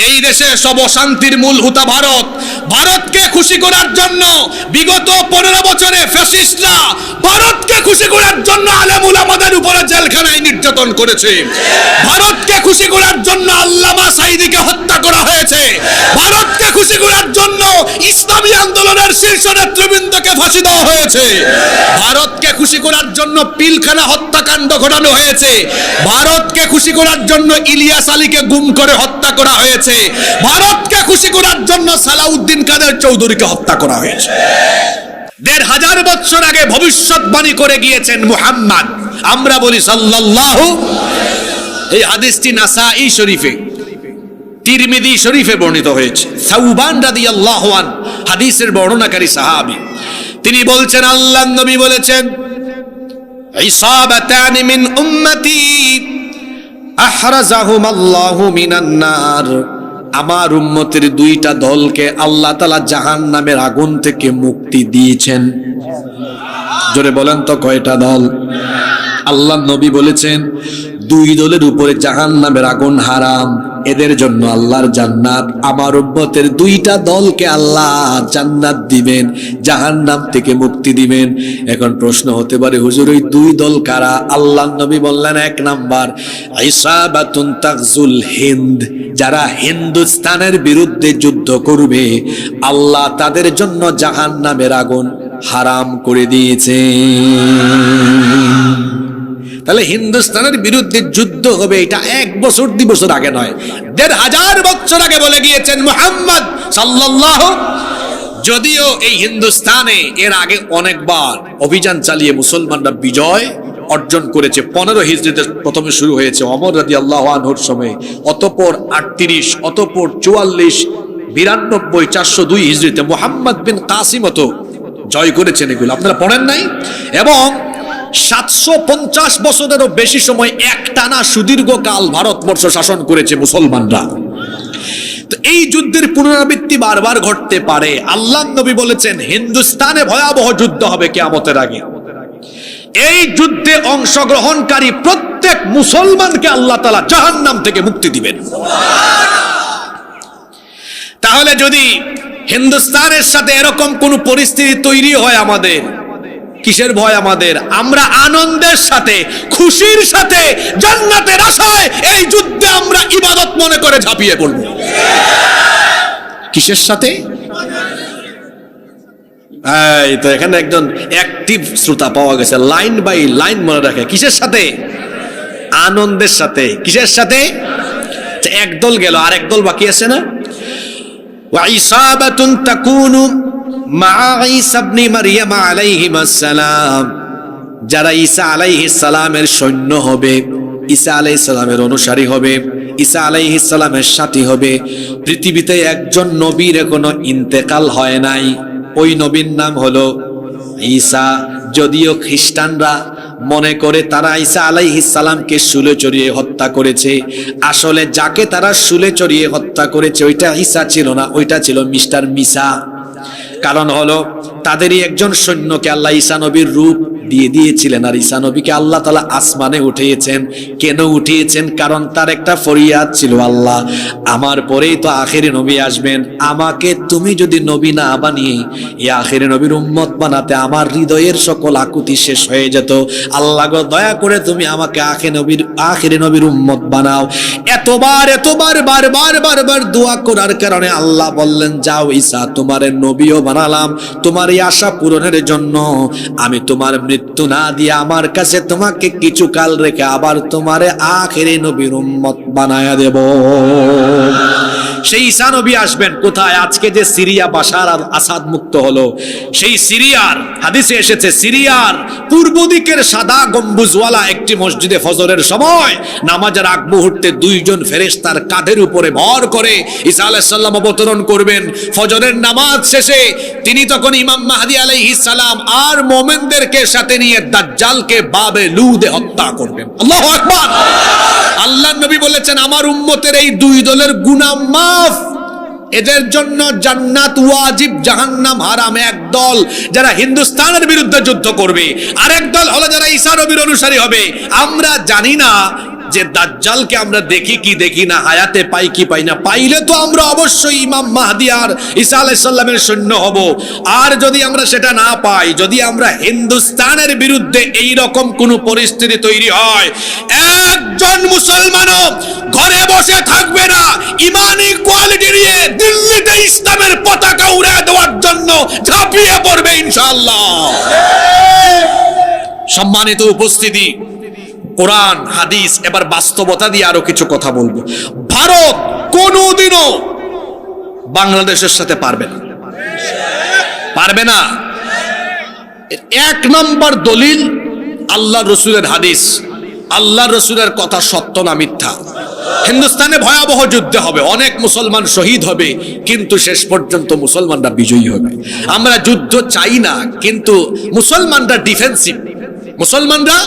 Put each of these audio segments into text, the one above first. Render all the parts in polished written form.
এই দেশে সব অশান্তির মূল হুতা ভারত। ভারতকে খুশি করার জন্য বিগত 15 বছরে ফ্যাসিস্টরা ভারতকে খুশি করার জন্য আলেম উলামাদের উপরে জেলখানায় নির্যাতন করেছে। ভারতকে খুশি করার জন্য আল্লামা সাঈদীকে হত্যা করা হয়েছে। ভারতকে খুশি করার জন্য ইসলামী আন্দোলনের শীর্ষ নেতৃবৃন্দকে ফাঁসি দেওয়া হয়েছে। ভারতকে খুশি করার জন্য পিলখানা হত্যাকাণ্ড ঘটানো হয়েছে। ভারতকে খুশি করার জন্য ইলিয়াস আলীকে গুম করে হত্যা করা হয়েছে। ভারতকে খুশি করার জন্য সালাউদ্দিন কাদের চৌধুরীকে হত্যা করা হয়েছে। ১৫০০ বছর আগে ভবিষ্যৎবাণী করে গিয়েছেন মুহাম্মদ। আমরা বলি সাল্লাল্লাহু। এই হাদিসটি নাসাঈ শরীফে, তিরমিজি শরীফে বর্ণিত হয়েছে। সাউবান রাদিয়াল্লাহু আনহু হাদিসের বর্ণনাকারী সাহাবী, তিনি বলছেন আল্লাহর নবী বলেছেন, ইসাবাতান মিন উম্মতি আহরাজাহুমাল্লাহু মিনান নার। আমার উম্মতের দুইটা দলকে আল্লাহ তাআলা জাহান্নামের আগুন থেকে মুক্তি দিয়েছেন। জোরে বলেন তো কয়টা দল? আল্লাহর নবী বলেছেন দুই দলের উপরে জাহান্নামের আগুন হারাম, এদের জন্য আল্লাহর জান্নাত। আমার উম্মতের দুইটা দলকে আল্লাহ জান্নাত দিবেন, জাহান্নাম থেকে মুক্তি দিবেন। এখন প্রশ্ন হতে পারে, হুজুর ওই দুই দল কারা? আল্লাহর নবী বললেন, 1 নাম্বার ইসাবাতুন তাগজুল হিন্দ, যারা হিন্দুস্তানের বিরুদ্ধে যুদ্ধ করবে আল্লাহ তাদের জন্য জাহান্নামের আগুন হারাম করে দিয়েছে। তাহলে হিন্দুস্তানের বিরুদ্ধে যুদ্ধ হবে, এটা 1 বছর 2 বছর আগে নয়, ১৫০০ বছর আগে বলে গিয়েছেন মুহাম্মদ সাল্লাল্লাহু। যদিও এই হিন্দুস্তানে এর আগে অনেকবার অভিযান চালিয়ে মুসলমানরা বিজয় অর্জন করেছে। 15 হিজরিতে প্রথমে শুরু হয়েছে ওমর রাদিয়াল্লাহু আনহুর সময়, অতঃপর 38, অতঃপর 44, 92, 402 হিজরিতে মুহাম্মদ বিন কাসিম তো জয় করেছেন। এগুলো আপনারা পড়েন নাই? এবং 750 বছরেরও বেশি সময় একটানা সুদীর্ঘকাল ভারতবর্ষ শাসন করেছে মুসলমানরা। তো এই যুদ্ধের পুনরাবৃত্তি বারবার ঘটতে পারে। আল্লাহর নবী বলেছেন হিন্দুস্তানে ভয়াবহ যুদ্ধ হবে কিয়ামতের আগে। এই যুদ্ধে অংশগ্রহণকারী প্রত্যেক মুসলমানকে আল্লাহ তাআলা জাহান্নাম থেকে মুক্তি দিবেন। তাহলে যদি হিন্দুস্তানের সাথে এরকম কোন পরিস্থিতি তৈরি হয়, আমাদের কিসের ভয়? আমাদের আমরা আনন্দের সাথে, খুশির সাথে, জান্নাতের আশায় এই যুদ্ধে আমরা ইবাদত মনে করে ঝাঁপিয়ে পড়ব। কিসের সাথে? এই তো এখানে একজন অ্যাক্টিভ শ্রোতা পাওয়া গেছে, লাইন বাই লাইন মনে রাখে। কিসের সাথে? আনন্দের সাথে। কিসের সাথে? একদল গেল, আর একদল বাকি আছে না? ওয়া ইসাবাতুন তাকুনু মা ঈসা ইবনে মারইয়াম আলাইহিস সালাম, যারা ঈসা আলাইহিস সালামের সৈন্য হবে, ঈসা আলাইহিস সালামের অনুসারী হবে, ঈসা আলাইহিস সালামের সাথী হবে। পৃথিবীতে একজন নবীর এখনো ইন্তেকাল হয় নাই, ওই নবীর নাম হলো ঈসা। যদিও খ্রিস্টানরা মনে করে তারা ঈসা আলাইহিস সালামকে শুলে চড়িয়ে হত্যা করেছে, আসলে যাকে তারা শুলে চড়িয়ে হত্যা করেছে ওইটা ঈসা ছিল না, ওইটা ছিল মিস্টার মিসা। কারণ হলো তাদেরই একজন সৈন্যকে আল্লাহ ঈসা নবীর রূপ দিয়ে দিয়েছিলেন, আর ঈসা নবীকে আল্লাহ তাআলা আসমানে উঠিয়েছেন। কেন উঠিয়েছেন? কারণ তার একটা ফরিয়াদ ছিল, আল্লাহ আমার পরেই তো আখেরি নবী আসবেন, আমাকে তুমি যদি নবী না বানিয়ে এই আখেরি নবীর উম্মত বানাতে আমার হৃদয়ের সকল আকুতি শেষ হয়ে যেত। আল্লাহ গো দয়া করে তুমি আমাকে আখেরি নবীর উম্মত বানাও। এতবার বারবার দোয়া করার কারণে আল্লাহ বললেন, যাও ঈসা, তোমার নবীও বানালাম তোমার এই আশা পূরণের জন্য। আমি তোমার মৃত্যু না দিয়ে আমার কাছে তোমাকে কিছু কাল রেখে আবার তোমারে আখেরি নবীর উম্মত বানায়া দেব। সেই ঈসা নবী আসবেন কোথায়? আজকে যে সিরিয়া বাশার আল আসাদ মুক্ত হলো, সেই সিরিয়ার হাদিসে এসেছে, সিরিয়ার পূর্ব দিকের সাদা গম্বুজওয়ালা একটি মসজিদে ফজরের সময় নামাজের আগ মুহূর্তে 2 জন ফেরেশতার কাঁধের উপরে ভর করে ঈসা আলাইহিস সালাম অবতরণ করবেন। ফজরের নামাজ শেষে তিনি তখন ইমাম মাহদী আলাইহিস সালাম আর মুমিনদেরকে সাথে নিয়ে দাজ্জালকে বাবে লুদে হত্যা করবেন। আল্লাহু আকবার। আল্লাহর নবী বলেছেন, আমার উম্মতের এই 2 দলের গুনাহ মাফ, এদের জন্য জান্নাত ওয়াজিব, জাহান্নাম হারাম। এক দল যারা হিন্দুস্তানের বিরুদ্ধে যুদ্ধ করবে, আরেক দল হলো যারা ঈসা নবীর অনুসারী হবে। আমরা জানি না যে দাজ্জালকে আমরা দেখি কি দেখি না, হায়াতে পাই কি পাই না, পাইলে তো আমরা অবশ্যই ইমাম মাহদি আর ঈসা আলাইহিস সালামের সৈন্য হব। আর যদি আমরা সেটা না পাই, যদি আমরা হিন্দুস্তানের বিরুদ্ধে এই রকম কোন পরিস্থিতি তৈরি হয়, একজন মুসলমানও ঘরে বসে থাকবে না, ইমানি কোয়ালিটি নিয়ে দিল্লিতে ইসলামের পতাকা উড়ে দেওয়ার জন্য ঝাঁপিয়ে পড়বে ইনশাআল্লাহ। সম্মানিত উপস্থিতি, কোরআন হাদিস, এবার বাস্তবতা দিয়ে আরো কিছু কথা বলবো। ভারত কোনোদিনও বাংলাদেশের সাথে পারবে না, পারবে না। এক নম্বর দলিল আল্লাহ রসুলের হাদিস, আল্লাহ রসুলের কথা সত্য না মিথ্যা। হিন্দুস্তানে ভয়াবহ যুদ্ধ হবে, অনেক মুসলমান শহীদ হবে, কিন্তু শেষ পর্যন্ত মুসলমানরা বিজয়ী হবে। আমরা যুদ্ধ চাই না, কিন্তু মুসলমানরা ডিফেন্সিভ, মুসলমানরা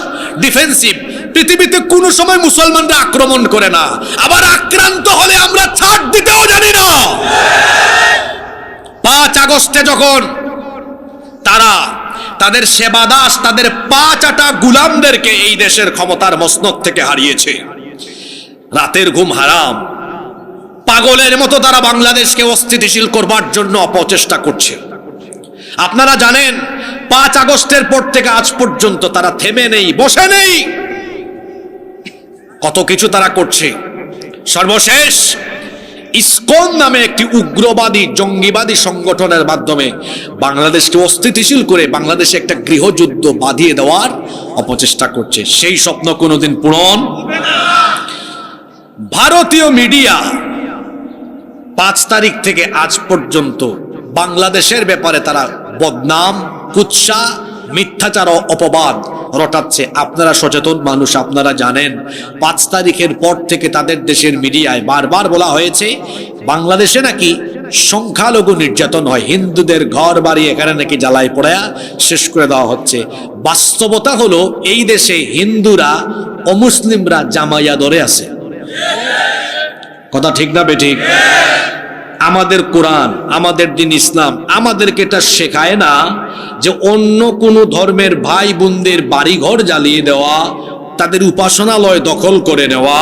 ডিফেন্সিভ। পৃথিবীতে কোনো সময় মুসলমানরা আক্রমণ করে না, আবার আক্রান্ত হলে আমরা ছাড় দিতেও জানি না। 5 আগস্টে যখন তারা তাদের সেবাদাস, তাদের 5 আটা গুলামদেরকে এই দেশের ক্ষমতার মসনদ থেকে হারিয়েছে, রাতের ঘুম হারাম, পাগলের মতো তারা বাংলাদেশকে অস্থিতিশীল করবার জন্য অপচেষ্টা করছে। আপনারা জানেন 5 আগস্টের পর থেকে আজ পর্যন্ত তারা থেমে নেই, বসে নেই, কত কিছু তারা করছে। সর্বশেষ ইসকন নামে একটি উগ্রবাদী জঙ্গিবাদী সংগঠনের মাধ্যমে বাংলাদেশকে অস্থিতিশীল করে বাংলাদেশে একটা গৃহযুদ্ধ বাঁধিয়ে দেওয়ার অপচেষ্টা করছে। সেই স্বপ্ন কোনোদিন পূরণ হবে না। ভারতীয় মিডিয়া 5 তারিখ থেকে আজ পর্যন্ত বাংলাদেশের ব্যাপারে তারা বদনাম, কুৎসা, মিথ্যাচার ও অপবাদ রটাচ্ছে। আপনারা সচেতন মানুষ, আপনারা জানেন 5 তারিখের পর থেকে তাদের দেশের মিডিয়ায় বারবার বলা হয়েছে বাংলাদেশে নাকি সংখ্যালঘু নির্যাতন হয়, হিন্দুদের ঘর বাড়ি এখানে নাকি জ্বালায় পোড়ায়া শেষ করে দেওয়া হচ্ছে। বাস্তবতা হলো এই দেশে হিন্দুরা অমুসলিমরা জামাইয়া ধরে আছে। কথা ঠিক না বেঠিক? আমাদের কোরআন, আমাদের দিন ইসলাম আমাদেরকে এটা শেখায় না যে অন্য কোন ধর্মের ভাই বোনদের বাড়িঘর জ্বালিয়ে দেওয়া, তাদের উপাসনালয় দখল করে নেওয়া,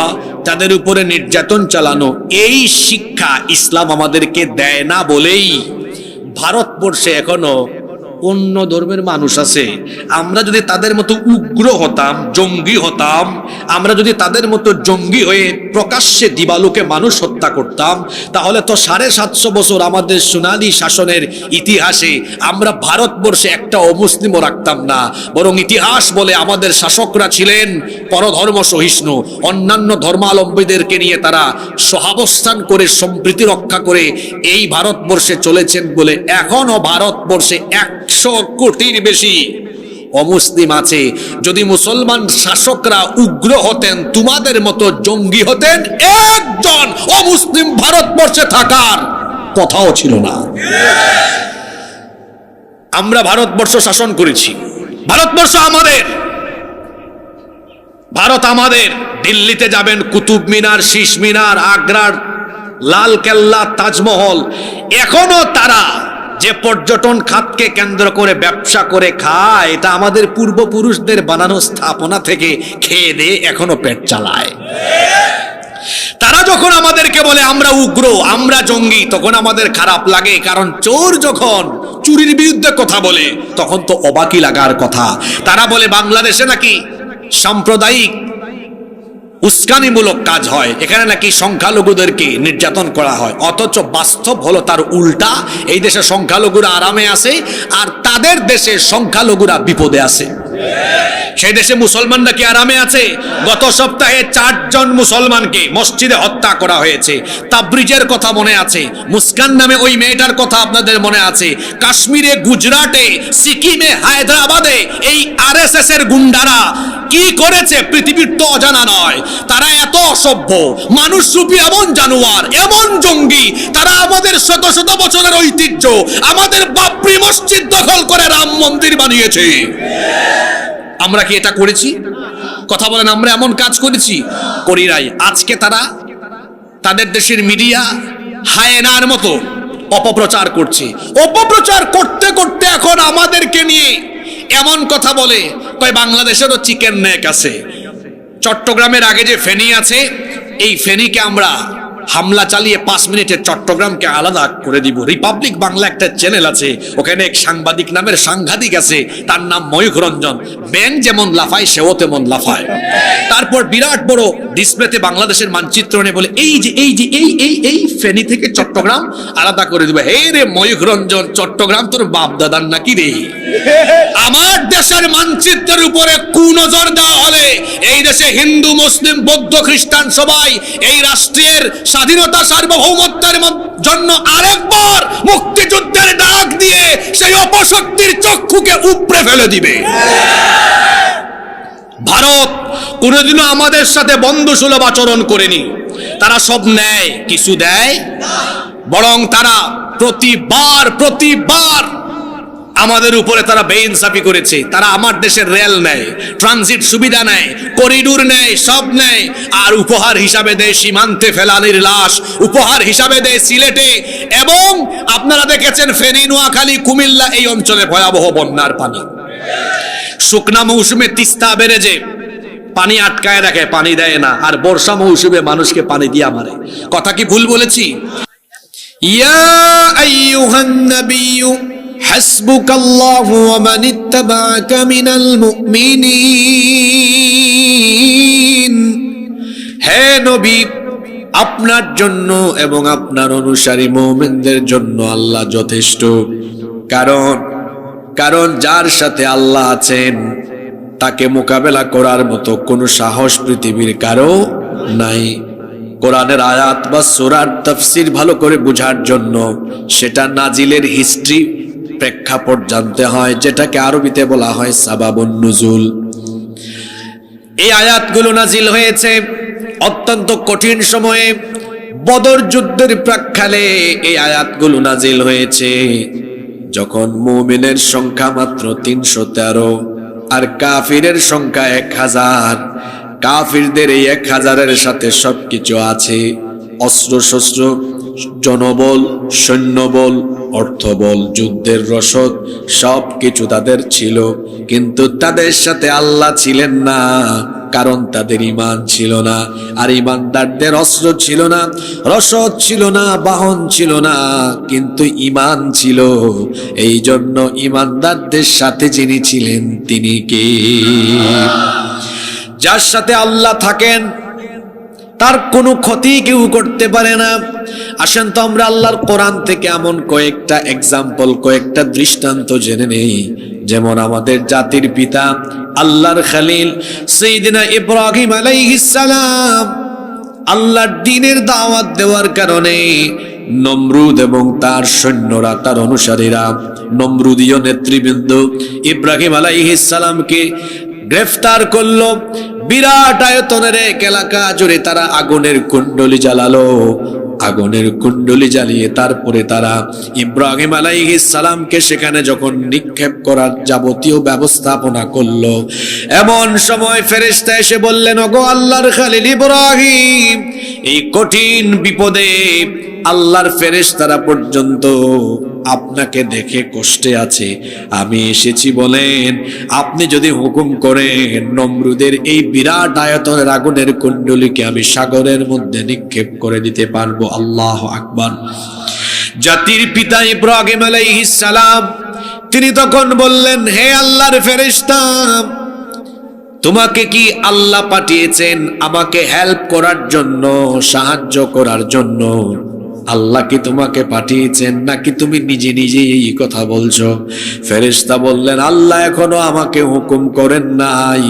তাদের উপরে নির্যাতন চালানো, এই শিক্ষা ইসলাম আমাদেরকে দেয় না বলেই ভারতবর্ষে এখনো অন্য ধর্মের মানুষ আছে। আমরা যদি তাদের মতো উগ্র হতাম, জঙ্গি হতাম, আমরা যদি তাদের মতো জঙ্গি হয়ে প্রকাশ্যে দিবালোকে মানুষ হত্যা করতাম, তাহলে তো 750 বছর আমাদের সোনালী শাসনের ইতিহাসে আমরা ভারতবর্ষে একটা অমুসলিমও রাখতাম না। বরং ইতিহাস বলে আমাদের শাসকরা ছিলেন পরধর্ম সহিষ্ণু, অন্যান্য ধর্মাবলম্বীদেরকে নিয়ে তারা সহাবস্থান করে সম্প্রীতি রক্ষা করে এই ভারতবর্ষে চলেছেন বলে এখনো ভারতবর্ষে 100 কোটির বেশি অমুসলিম আছে। যদি মুসলমান শাসকরা উগ্র হতেন, তোমাদের মতো জঙ্গি হতেন, একজন অমুসলিম ভারতবর্ষে থাকার কথাও ছিল না। আমরা ভারতবর্ষ শাসন করেছি, ভারতবর্ষ আমাদের, ভারত আমাদের। দিল্লিতে যাবেন, কুতুব মিনার, শীষ মিনার, আগ্রার লাল কেল্লা, তাজমহল, এখনো তারা যে পর্যটন খাতকে কেন্দ্র করে ব্যবসা করে খায়, এটা আমাদের পূর্বপুরুষদের বানানো স্থাপনা থেকে খেয়ে দিয়ে এখনো পেট চালায়। তারা যখন আমাদেরকে বলে আমরা উগ্র, আমরা জঙ্গি, তখন আমাদের খারাপ লাগে, কারণ চোর যখন চুরির বিরুদ্ধে কথা বলে তখন তো অবাকই লাগার কথা। তারা বলে বাংলাদেশে নাকি সাম্প্রদায়িক উস্কানিমূলক কাজ হয়, এখানে নাকি সংখ্যালঘুদেরকে নির্যাতন করা হয়, অথচ বাস্তব হলো তার উল্টা। এই দেশে সংখ্যালঘুরা আরামে আছে, আর তাদের দেশে সংখ্যালঘুরা বিপদে আছে। সেই দেশে মুসলমানরা কি আরামে আছে? গত সপ্তাহে 4 জন মুসলমানকে মসজিদে হত্যা করা হয়েছে। তাবরিজের কথা মনে আছে, মুস্কান নামে ওই মেয়েটার কথা আপনাদের মনে আছে। কাশ্মীরে, গুজরাটে, সিকিমে, হায়দ্রাবাদে এই আরএসএস এর গুন্ডারা কি করেছে পৃথিবীর তো অজানা নয়। তারা এত অসভ্য, মানুষরূপী এমন জানোয়ার, এমন জঙ্গি, তারা আমাদের শত শত বছরের ঐতিহ্য, আমাদের বাবরি মসজিদ দখল করে রাম মন্দির বানিয়েছে। আমরা কি এটা করেছি? কথা বলেন, আমরা এমন কাজ করেছি? করি নাই। আজকে তারা তাদের দেশের মিডিয়া হায়েনার মতো অপপ্রচার করছে। অপপ্রচার করতে করতে এখন আমাদেরকে নিয়ে এমন কথা বলে, কয় বাংলাদেশেরও চিকেন নেক আছে। চট্টগ্রামের আগে যে ফেনী আছে, এই ফেনীকে আমরা হামলা চালিয়ে 5 মিনিটে চট্টগ্রামকে আলাদা করে দিব। রিপাবলিক বাংলা একটা চ্যানেল আছে, ওখানে এক সাংবাদিক নামের সাংঘাতিক আছে, তার নাম ময়ূখ রঞ্জন। ব্যাং যেমন লাফায় সেও তেমন লাফায়। তারপর বিরাট বড় ডিসপ্লেতে বাংলাদেশের মানচিত্র নিয়ে বলে এই ফেনী থেকে চট্টগ্রাম আলাদা করে দিবে। হে রে ময়ূখ রঞ্জন, চট্টগ্রাম তোর বাপ দাদার নাকি রে? আমার দেশের মানচিত্রের উপরে কুনজর দেওয়া হলে এই দেশে হিন্দু মুসলিম বৌদ্ধ খ্রিস্টান সবাই এই রাষ্ট্রের স্বাধীনতা সার্বভৌমত্বের জন্য আরেকবার মুক্তিযুদ্ধের ডাক দিয়ে সেই অপশক্তির চক্ষুকে উপড়ে ফেলে দিবে। ভারত কোনোদিনও আমাদের সাথে বন্ধুসুলভ আচরণ করেনি। তারা সব নেয়, কিছু দেয়, বরং তারা প্রতিবার আমাদের উপরে তারা বেইনসাফি করেছে। তারা আমার দেশের রেল নেয়, ট্রানজিট সুবিধা নেয়, করিডোর নেয়, সব নেয়, আর উপহার হিসাবে দেয় সীমান্তে ফেলানির লাশ, উপহার হিসাবে দেয় সিলেটে। এবং আপনারা দেখেছেন ফেনী, নোয়াখালী, কুমিল্লা এই অঞ্চলে ভয়াবহ বন্যার পানি। শুকনা মৌসুমে তিস্তা ব্যারেজে পানি আটকায় রাখে, পানি দেয় না, আর বর্ষা মৌসুমে মানুষকে পানি দিয়া মারে। কথা কি ভুল বলেছি? ইয়া আইয়ুহান নাবিয়্যু হাসবুকাল্লাহু ওয়া মান ইত্তাবা'আকা মিনাল মুমিনিন। হে নবী, আপনার জন্য এবং আপনার অনুসারী মুমিনদের জন্য আল্লাহ যথেষ্ট। কারণ যার সাথে আল্লাহ আছেন তাকে মোকাবেলা করার মতো কোনো সাহস পৃথিবীর কারো নাই। কোরআনের আয়াত বা সূরার তাফসীর ভালো করে বোঝার জন্য সেটা নাজিলের হিস্ট্রি প্রেক্ষাপট জানতে হয়, যেটাকে আরবিতে বলা হয় সাবাবুন নুজুল। এই আয়াতগুলো নাজিল হয়েছে অত্যন্ত কঠিন সময়ে, বদর যুদ্ধের প্রাক্কালে এই আয়াতগুলো নাজিল হয়েছে, যখন মুমিনের সংখ্যা মাত্র 313 আর কাফিরের সংখ্যা 1000। কাফিরদের এই 1000-এর সাথে সবকিছু আছে, অস্ত্র শস্ত্র, জনবল, সৈন্যবল, অর্থবল, যুদ্ধের রসদ, সবকিছু তাদের ছিল, কিন্তু তাদের সাথে আল্লাহ ছিলেন না, কারণ তাদের ঈমান ছিল না। আর ঈমানদারদের অস্ত্র ছিল না, রসদ ছিল না, বাহন ছিল না, কিন্তু ঈমান ছিল। এই জন্য ঈমানদারদের সাথে যিনি ছিলেন তিনি কে? যার সাথে আল্লাহ থাকেন তার কোনো ক্ষতি কেউ করতে পারে না। আসেন তো আমরা আল্লাহর কোরআন থেকে এমন কয়েকটা এক্সাম্পল, কয়েকটা দৃষ্টান্ত জেনে নেই। যেমন আমাদের জাতির পিতা আল্লাহর খলিল সাইয়্যিদিনা ইব্রাহিম আলাইহিস সালাম আল্লাহর দ্বীনের দাওয়াত দেওয়ার কারণে নমরুদ এবং তার সৈন্যরা, তার অনুসারীরা, নমরুদীয় নেতৃবৃন্দ ইব্রাহিম আলাইহিস সালামকে গ্রেফতার করলো। বিরাট আয়তনের এক এলাকা জুড়ে তারা আগুনের কুণ্ডলী জ্বালালো। আগুনের কুণ্ডলী জ্বালিয়ে তারপরে তারা ইব্রাহিম আলাইহিস সালামকে সেখানে যখন নিক্ষেপ করার যাবতীয় ব্যবস্থাপনা করলো, এমন সময় ফেরেশতা এসে বললেন, ওগো আল্লাহর খলিল ইব্রাহিম, এই কঠিন বিপদে আল্লাহর ফেরেশতারা পর্যন্ত আপনাকে দেখে কষ্টে আছে, আমি এসেছি বলেন আপনি যদি হুকুম করেন নমরুদের এই বিরাট আয়তনের আগুনের কুণ্ডলীকে আমি সাগরের মধ্যে নিক্ষেপ করে দিতে পারবো। আল্লাহু আকবার। জাতির পিতা ইব্রাহিম আলাইহিস সালাম তিনি তখন বললেন, হে আল্লাহর ফেরেশতা, তোমাকে কি আল্লাহ পাঠিয়েছেন আমাকে হেল্প করার জন্য, সাহায্য করার জন্য? আল্লাহ কি তোমাকে পাঠিয়েছেন নাকি তুমি নিজে নিজে এই কথা বলছো? ফেরেশতা বললেন, আল্লাহ এখনো আমাকে হুকুম করেন নাই,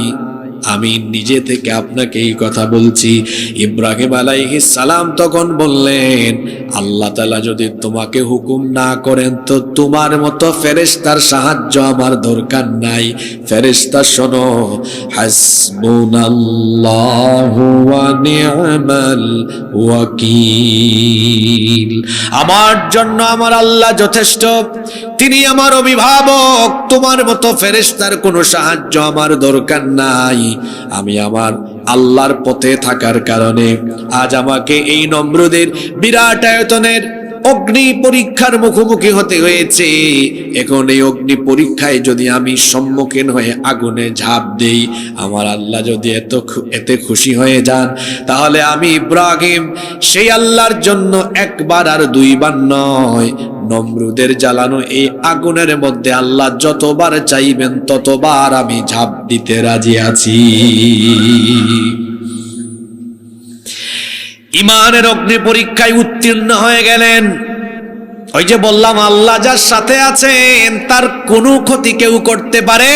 আমি নিজে থেকে আপনাকে এই কথা বলছি। ইব্রাহিম আলাইহিস সালাম তখন বললেন, আল্লাহ তাআলা যদি তোমাকে হুকুম না করেন তো তোমার মতো ফেরেশতার সাহায্য আমার দরকার নাই। ফেরেশতা শোনো, হাসবুনাল্লাহু ওয়া নি'মাল ওয়াকিল, আমার জন্য আমার আল্লাহ যথেষ্ট, তিনি আমার অভিভাবক, তোমার মতো ফেরেশতার কোনো সাহায্য আমার দরকার নাই। আমি আমার আল্লাহর পথে থাকার কারণে আজ আমাকে এই নমরুদের বিরাট আয়তনের অগ্নি পরীক্ষার মুখোমুখি হতে হয়েছে। এখন এই অগ্নি পরীক্ষায় যদি আমি সম্মুখীন হয়ে আগুনে ঝাঁপ দেই, আমার আল্লাহ যদি এতে খুশি হয়ে যান, তাহলে আমি ইব্রাহিম সেই আল্লাহর জন্য একবার আর দুইবার নয়, নমরুদের জ্বালানো এই আগুনের মধ্যে আল্লাহ যতবার চাইবেন ততবার আমি ঝাঁপ দিতে রাজি আছি। ইমানের অগ্নি পরীক্ষায় উত্তীর্ণ হয়ে গেলেন। ওই যে বললাম, আল্লাহ যার সাথে আছেন তার কোনো ক্ষতি কেউ করতে পারে।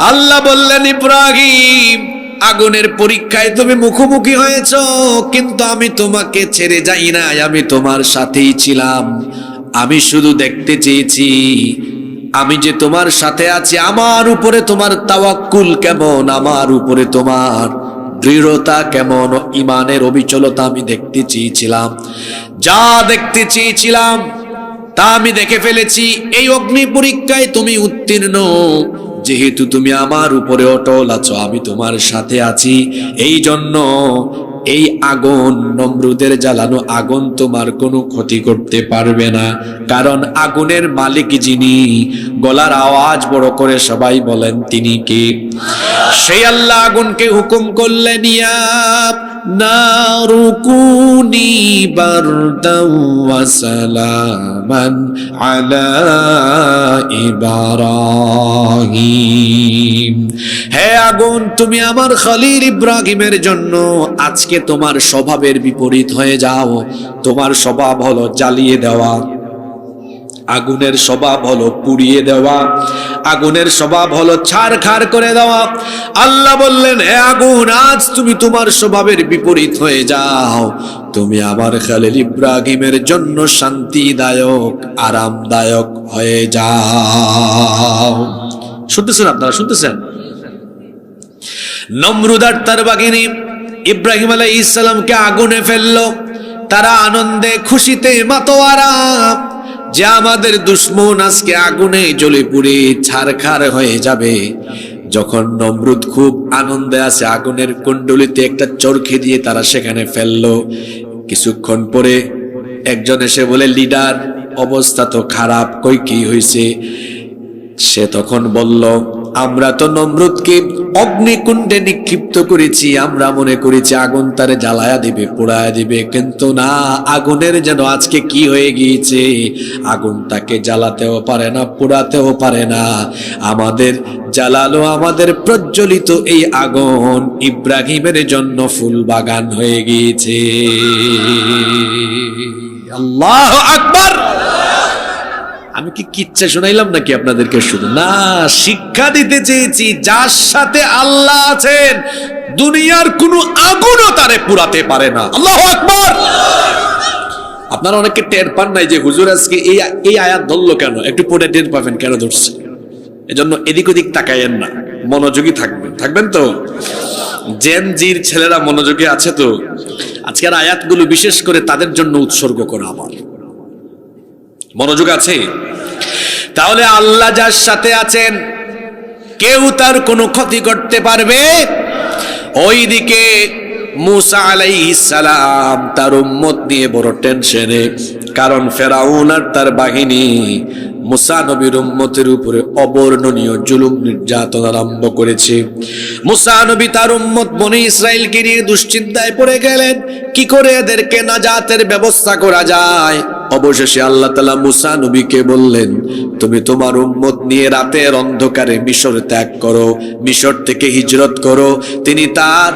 আল্লাহ বললেন, ইব্রাহিম, আগুনের পরীক্ষায় তুমি মুখোমুখি হয়েছ, কিন্তু আমি তোমাকে ছেড়ে যাই নাই, আমি তোমার সাথেই ছিলাম। আমি শুধু দেখতে চেয়েছি আমি যে তোমার সাথে আছি, আমার উপরে তোমার তাওয়াক্কুল কেমন, আমার উপরে তোমার দৃঢ়তা কেমন, ইমানের অবিচলতা আমি দেখতে চেয়েছিলাম। যা দেখতে চেয়েছিলাম তা আমি দেখে ফেলেছি। এই অগ্নি পরীক্ষায় তুমি উত্তীর্ণ, যেহেতু তুমি আমার উপরে অটল আছো, আমি তোমার সাথে আছি, এই জন্য এই আগুন, নমরুদের জ্বালানো আগুন তোমার কোনো ক্ষতি করতে পারবে না। কারণ আগুনের মালিক যিনি, গলার আওয়াজ বড় করে সবাই বলেন তিনি কে? সেই আল্লাহ আগুনকে হুকুম করলেন, ইয়া নারু কুনি বারদাও ওয়া সালামান আলা ইব্রাহিম। হে আগুন, তুমি আমার খলিল ইব্রাহিমের জন্য আজকে তোমার স্বভাবের বিপরীত হয়ে যাও। তোমার স্বভাব হলো জ্বালিয়ে দেওয়া, আগুনের স্বভাব হলো পুড়িয়ে দেওয়া, আগুনের স্বভাব হলো ছারখার করে দেওয়া। আল্লাহ বললেন, হে আগুন, আজ তুমি তোমার স্বভাবের বিপরীত হয়ে যাও, তুমি আমার খলিল ইব্রাহিমের জন্য শান্তিদায়ক, আরামদায়ক হয়ে যাও। শুনতেছেন আপনারা? শুনতেছেন? নমরুদ আর তার বাহিনী ইব্রাহিম আলাইহিস সালামকে আগুনে ফেললো। তারা আনন্দে খুশিতে মাতোয়ারা যে আমাদের দুশমন আজকে আগুনে জ্বলে পুড়ে ছারখার হয়ে যাবে। যখন নমরুদ খুব আনন্দে আছে, আগুনের কুণ্ডলিতে একটা চরখি দিয়ে তারা সেখানে ফেললো। কিছুক্ষণ পরে একজন এসে বলে, লিডার, অবস্থা তো খারাপ, কই কি হয়েছে? সে তখন বলল, আমরা তো নমরুদকে অগ্নিকুণ্ডে নিক্ষিপ্ত করেছি, আমরা মনে করেছি আগুন তারে জ্বালায়া দিবে, পোড়ায়া দিবে, কিন্তু না, আগুনের যেন আজকে কি হয়ে গিয়েছে, আগুন তাকে জ্বালাতেও পারে না, পোড়াতেও পারে না। আমাদের জ্বালালো, আমাদের প্রজ্বলিত এই আগুন ইব্রাহিমের জন্য ফুল বাগান হয়ে গিয়েছে। আল্লাহু আকবার। আমি কি কিচ্ছা শোনাইলাম নাকি আপনাদেরকে? শুধু না, শিক্ষা দিতে চেয়েছি, যার সাথে আল্লাহ আছেন দুনিয়ার কোন আগুনও তারে পুরাতে পারে না। আল্লাহু আকবার। আপনারা অনেকে টের পান নাই যে হুজুর আজকে এই আয়াত ধরলো কেন, একটু পরে টের পাবেন কেন ধরছে। এজন্য এদিক ওদিক তাকায়েন না, মনোযোগী থাকবেন তো। জেন জির ছেলেরা মনোযোগী আছে তো? আজকের আয়াতগুলো বিশেষ করে তাদের জন্য উৎসর্গ করা। আমার মনোযোগ আছে? তাহলে আল্লাহ যার সাথে আছেন কেউ তার কোনো ক্ষতি করতে পারবে? ওইদিকে মুসা আলাইহিস সালাম তার উম্মত নিয়ে বড় টেনশনে, কারণ ফেরাউন আর তার বাহিনী মুসা নবীর উম্মতের উপরে অবর্ণনীয় জুলুম নির্যাতন আরম্ভ করেছে। মুসা নবী তার উম্মত বনি ইসরাইলকে নিয়ে দুশ্চিন্তায় পড়ে গেলেন, কি করে এদেরকে নাজাতের ব্যবস্থা করা যায়। অবশেষে আল্লাহ তাআলা মুসা নবীকে বললেন, তুমি তোমার উম্মত নিয়ে রাতের অন্ধকারে মিশর ত্যাগ করো, মিশর থেকে হিজরত করো। তিনি তার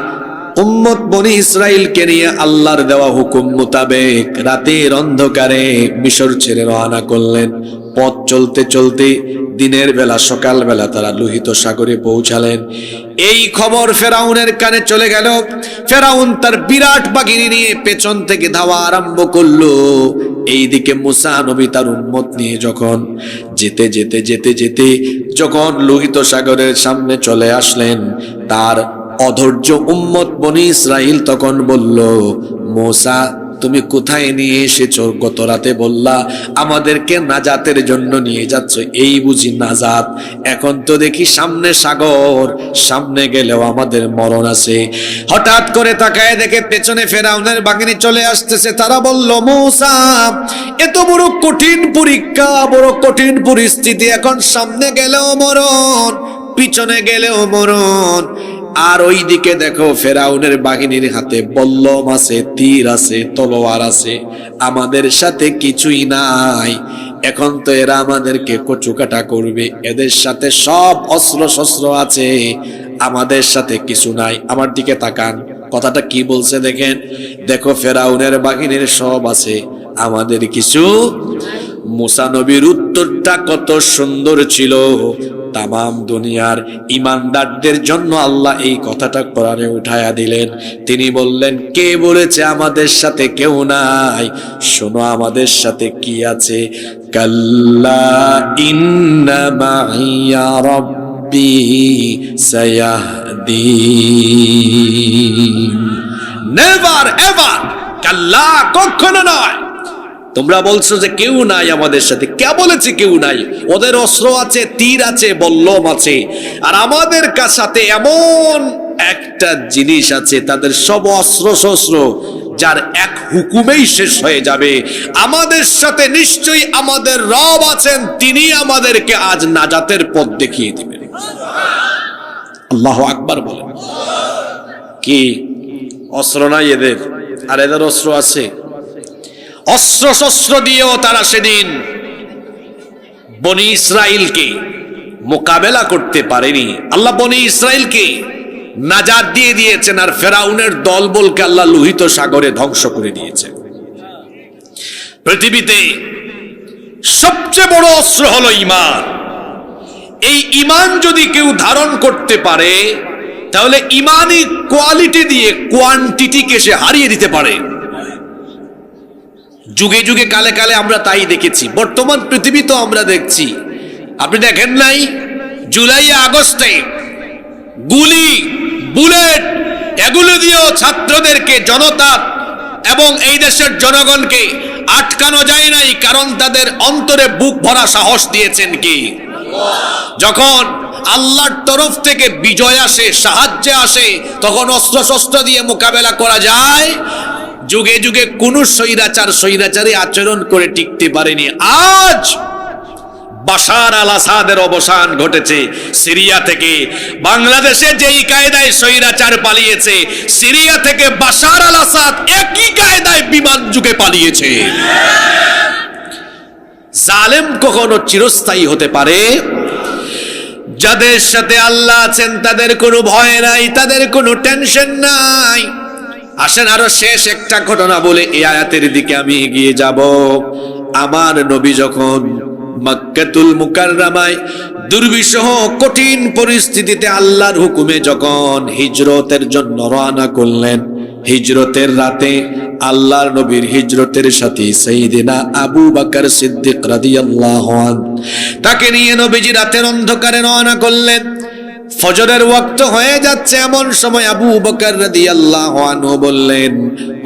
উম্মত বনি ইসরাইলকে নিয়ে আল্লাহর দেওয়া হুকুম মোতাবেক রাতের অন্ধকারে মিশর ছেড়ে রওনা করলেন। পথ চলতে চলতে দিনের বেলা, সকাল বেলা তারা লোহিত সাগরে পৌঁছালেন। এই খবর ফেরাউনের কানে চলে গেল। ফেরাউন তার বিরাট বাহিনী নিয়ে পেছন থেকে ধাওয়া আরম্ভ করলো। এইদিকে মুসা নবী তার উম্মত নিয়ে যখন যেতে যেতে যেতে যেতে যখন লোহিত সাগরের সামনে চলে আসলেন, তার অধৈর্য উম্মত বনি ইসরাইল তখন বলল, মুসা তুমি কোথায় নিয়ে এসেছো? গত রাতে বললা আমাদেরকে নাজাতের জন্য নিয়ে যাচ্ছ, এই বুঝি নাজাত? এখন তো দেখি সামনে সাগর, সামনে গেলেও আমাদের মরণ আছে। হঠাৎ করে তাকায় দেখে পেছনে ফেরাউনের বাহিনী চলে আসতেছে। তারা বলল, মূসা, এত বড় কঠিন পরীক্ষা, বড় কঠিন পরিস্থিতি, এখন সামনে গেলেও মরণ, পিছনে গেলেও মরণ। আর ওইদিকে দেখো ফেরাউনের বাহিনীর হাতে বল্লম আছে, তীর আছে, তলোয়ার আছে, আমাদের সাথে কিছুই নাই। এখন তো এরা আমাদেরকে কচুকাটা করবে, এদের সাথে সব অস্ত্র শস্ত্র আছে, আমাদের সাথে কিছু নাই। আমার দিকে তাকান, কথাটা কি বলছে দেখেন। দেখো ফেরাউনের বাহিনীর সব আছে, আমাদের কিছু। মুসা নবীর উত্তরটা কত সুন্দর ছিল। তামাম দুনিয়ার ইমানদারদের জন্য আল্লাহ এই কথাটা কোরআনে উঠায়া দিলেন। তিনি বললেন, কে বলেছে আমাদের সাথে কেউ নাই? শোনো আমাদের সাথে কি আছে। কাল্লা ইন্না মাইয়া রাব্বি সায়াহদিন। নেভার এভার, কাল্লা, কখনো নয়। তোমরা বলছো যে কেউ নাই আমাদের সাথে, কে বলেছে কেউ নাই? ওদের অস্ত্র আছে, তীর আছে, বল্লম আছে, আর আমাদের সাথে এমন একটা জিনিস আছে, তাদের সব অস্ত্র শস্ত্র যার এক হুকুমেই শেষ হয়ে যাবে। আমাদের সাথে নিশ্চয়ই আমাদের রব আছেন, তিনি আমাদেরকে আজ নাজাতের পথ দেখিয়ে দিবেন। আল্লাহু আকবার বলেন। কি অস্ত্র নাই এদের, আর এদের অস্ত্র আছে। অস্ত্র শস্ত্র দিয়েও তারা সেদিন বনি ইসরাইলকে মোকাবেলা করতে পারেনি। আল্লাহ বনি ইসরাইলকে নাজাত দিয়ে দিয়েছেন, আর ফেরাউনের দলবলকে আল্লাহ লোহিত সাগরে ধ্বংস করে দিয়েছেন। পৃথিবীতে সবচেয়ে বড় অস্ত্র হলো ঈমান। এই ঈমান যদি কেউ ধারণ করতে পারে, তাহলে ঈমানি কোয়ালিটি দিয়ে কোয়ান্টিটিকে সে হারিয়ে দিতে পারে। যুগে যুগে কালে কালে আমরা তাই দেখেছি। বর্তমান পৃথিবী তো আমরা দেখছি, আপনি দেখেন নাই জুলাই আগস্টে গুলি, বুলেট, এগুলো দিয়েও ছাত্রদেরকে, জনতা এবং এই দেশের জনগণকে আটকানো যায় নাই, কারণ তাদের অন্তরে বুক ভরা সাহস দিয়েছেন কি? যখন আল্লাহর তরফ থেকে বিজয় আসে, সাহায্য আসে, তখন অস্ত্র শস্ত্র দিয়ে মোকাবেলা করা যায়। যুগে যুগে কোন স্বৈরাচারী আচরণ করে টিকতে পারেনি। আজ বাশার আল আসাদের অবসান ঘটেছে সিরিয়া থেকে। বাংলাদেশে যেই কায়দায় স্বৈরাচার পালিয়েছে, সিরিয়া থেকে বাশার আল আসাদ একই কায়দায় বিমান যুগে পালিয়েছে। জালেম কখনো চিরস্থায়ী হতে পারে? যাদের সাথে আল্লাহ আছেন তাদের কোনো ভয় নাই, তাদের কোনো টেনশন নাই। আসেন আরো শেষ একটা ঘটনা বলে এই আয়াতের দিকে আমি এগিয়ে যাব। আমার নবী যখন মক্কাতুল মুকাররমায় দুর্বিষহ কঠিন পরিস্থিতিতে আল্লাহর হুকুমে যখন হিজরতের জন্য রওনা করলেন, হিজরতের রাতে আল্লাহর নবীর হিজরতের সাথী সাইয়েদনা আবু বকর সিদ্দিক রাদিয়াল্লাহু আনহু, তাকে নিয়ে নবীজি রাতের অন্ধকারে রওনা করলেন। ফজরের ওয়াক্ত হয়ে যাচ্ছে, এমন সময় আবু বকর রাদিয়াল্লাহু আনহু বললেন,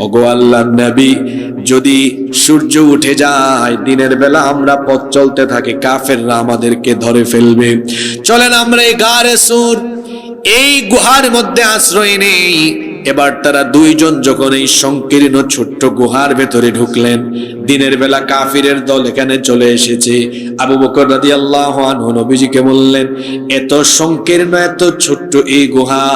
ওগো আল্লাহর নবী, যদি সূর্য উঠে যায়, দিনের বেলা আমরা পথ চলতে থাকি, কাফেররা আমাদেরকে ধরে ফেলবে, চলেন আমরা এই গারে সুর, এই গুহার মধ্যে আশ্রয় নেই। এবার তারা দুইজন যখন এই সংকীর্ণ ছোট্ট গুহার ভেতরে ঢুকলেন, দিনের বেলা কাফিরের দল এখানে চলে এসেছে। আবু বকর রাদিয়াল্লাহু আনহু নবীজিকে বললেন, এত সংকীর্ণ, এত ছোট্ট এই গুহা,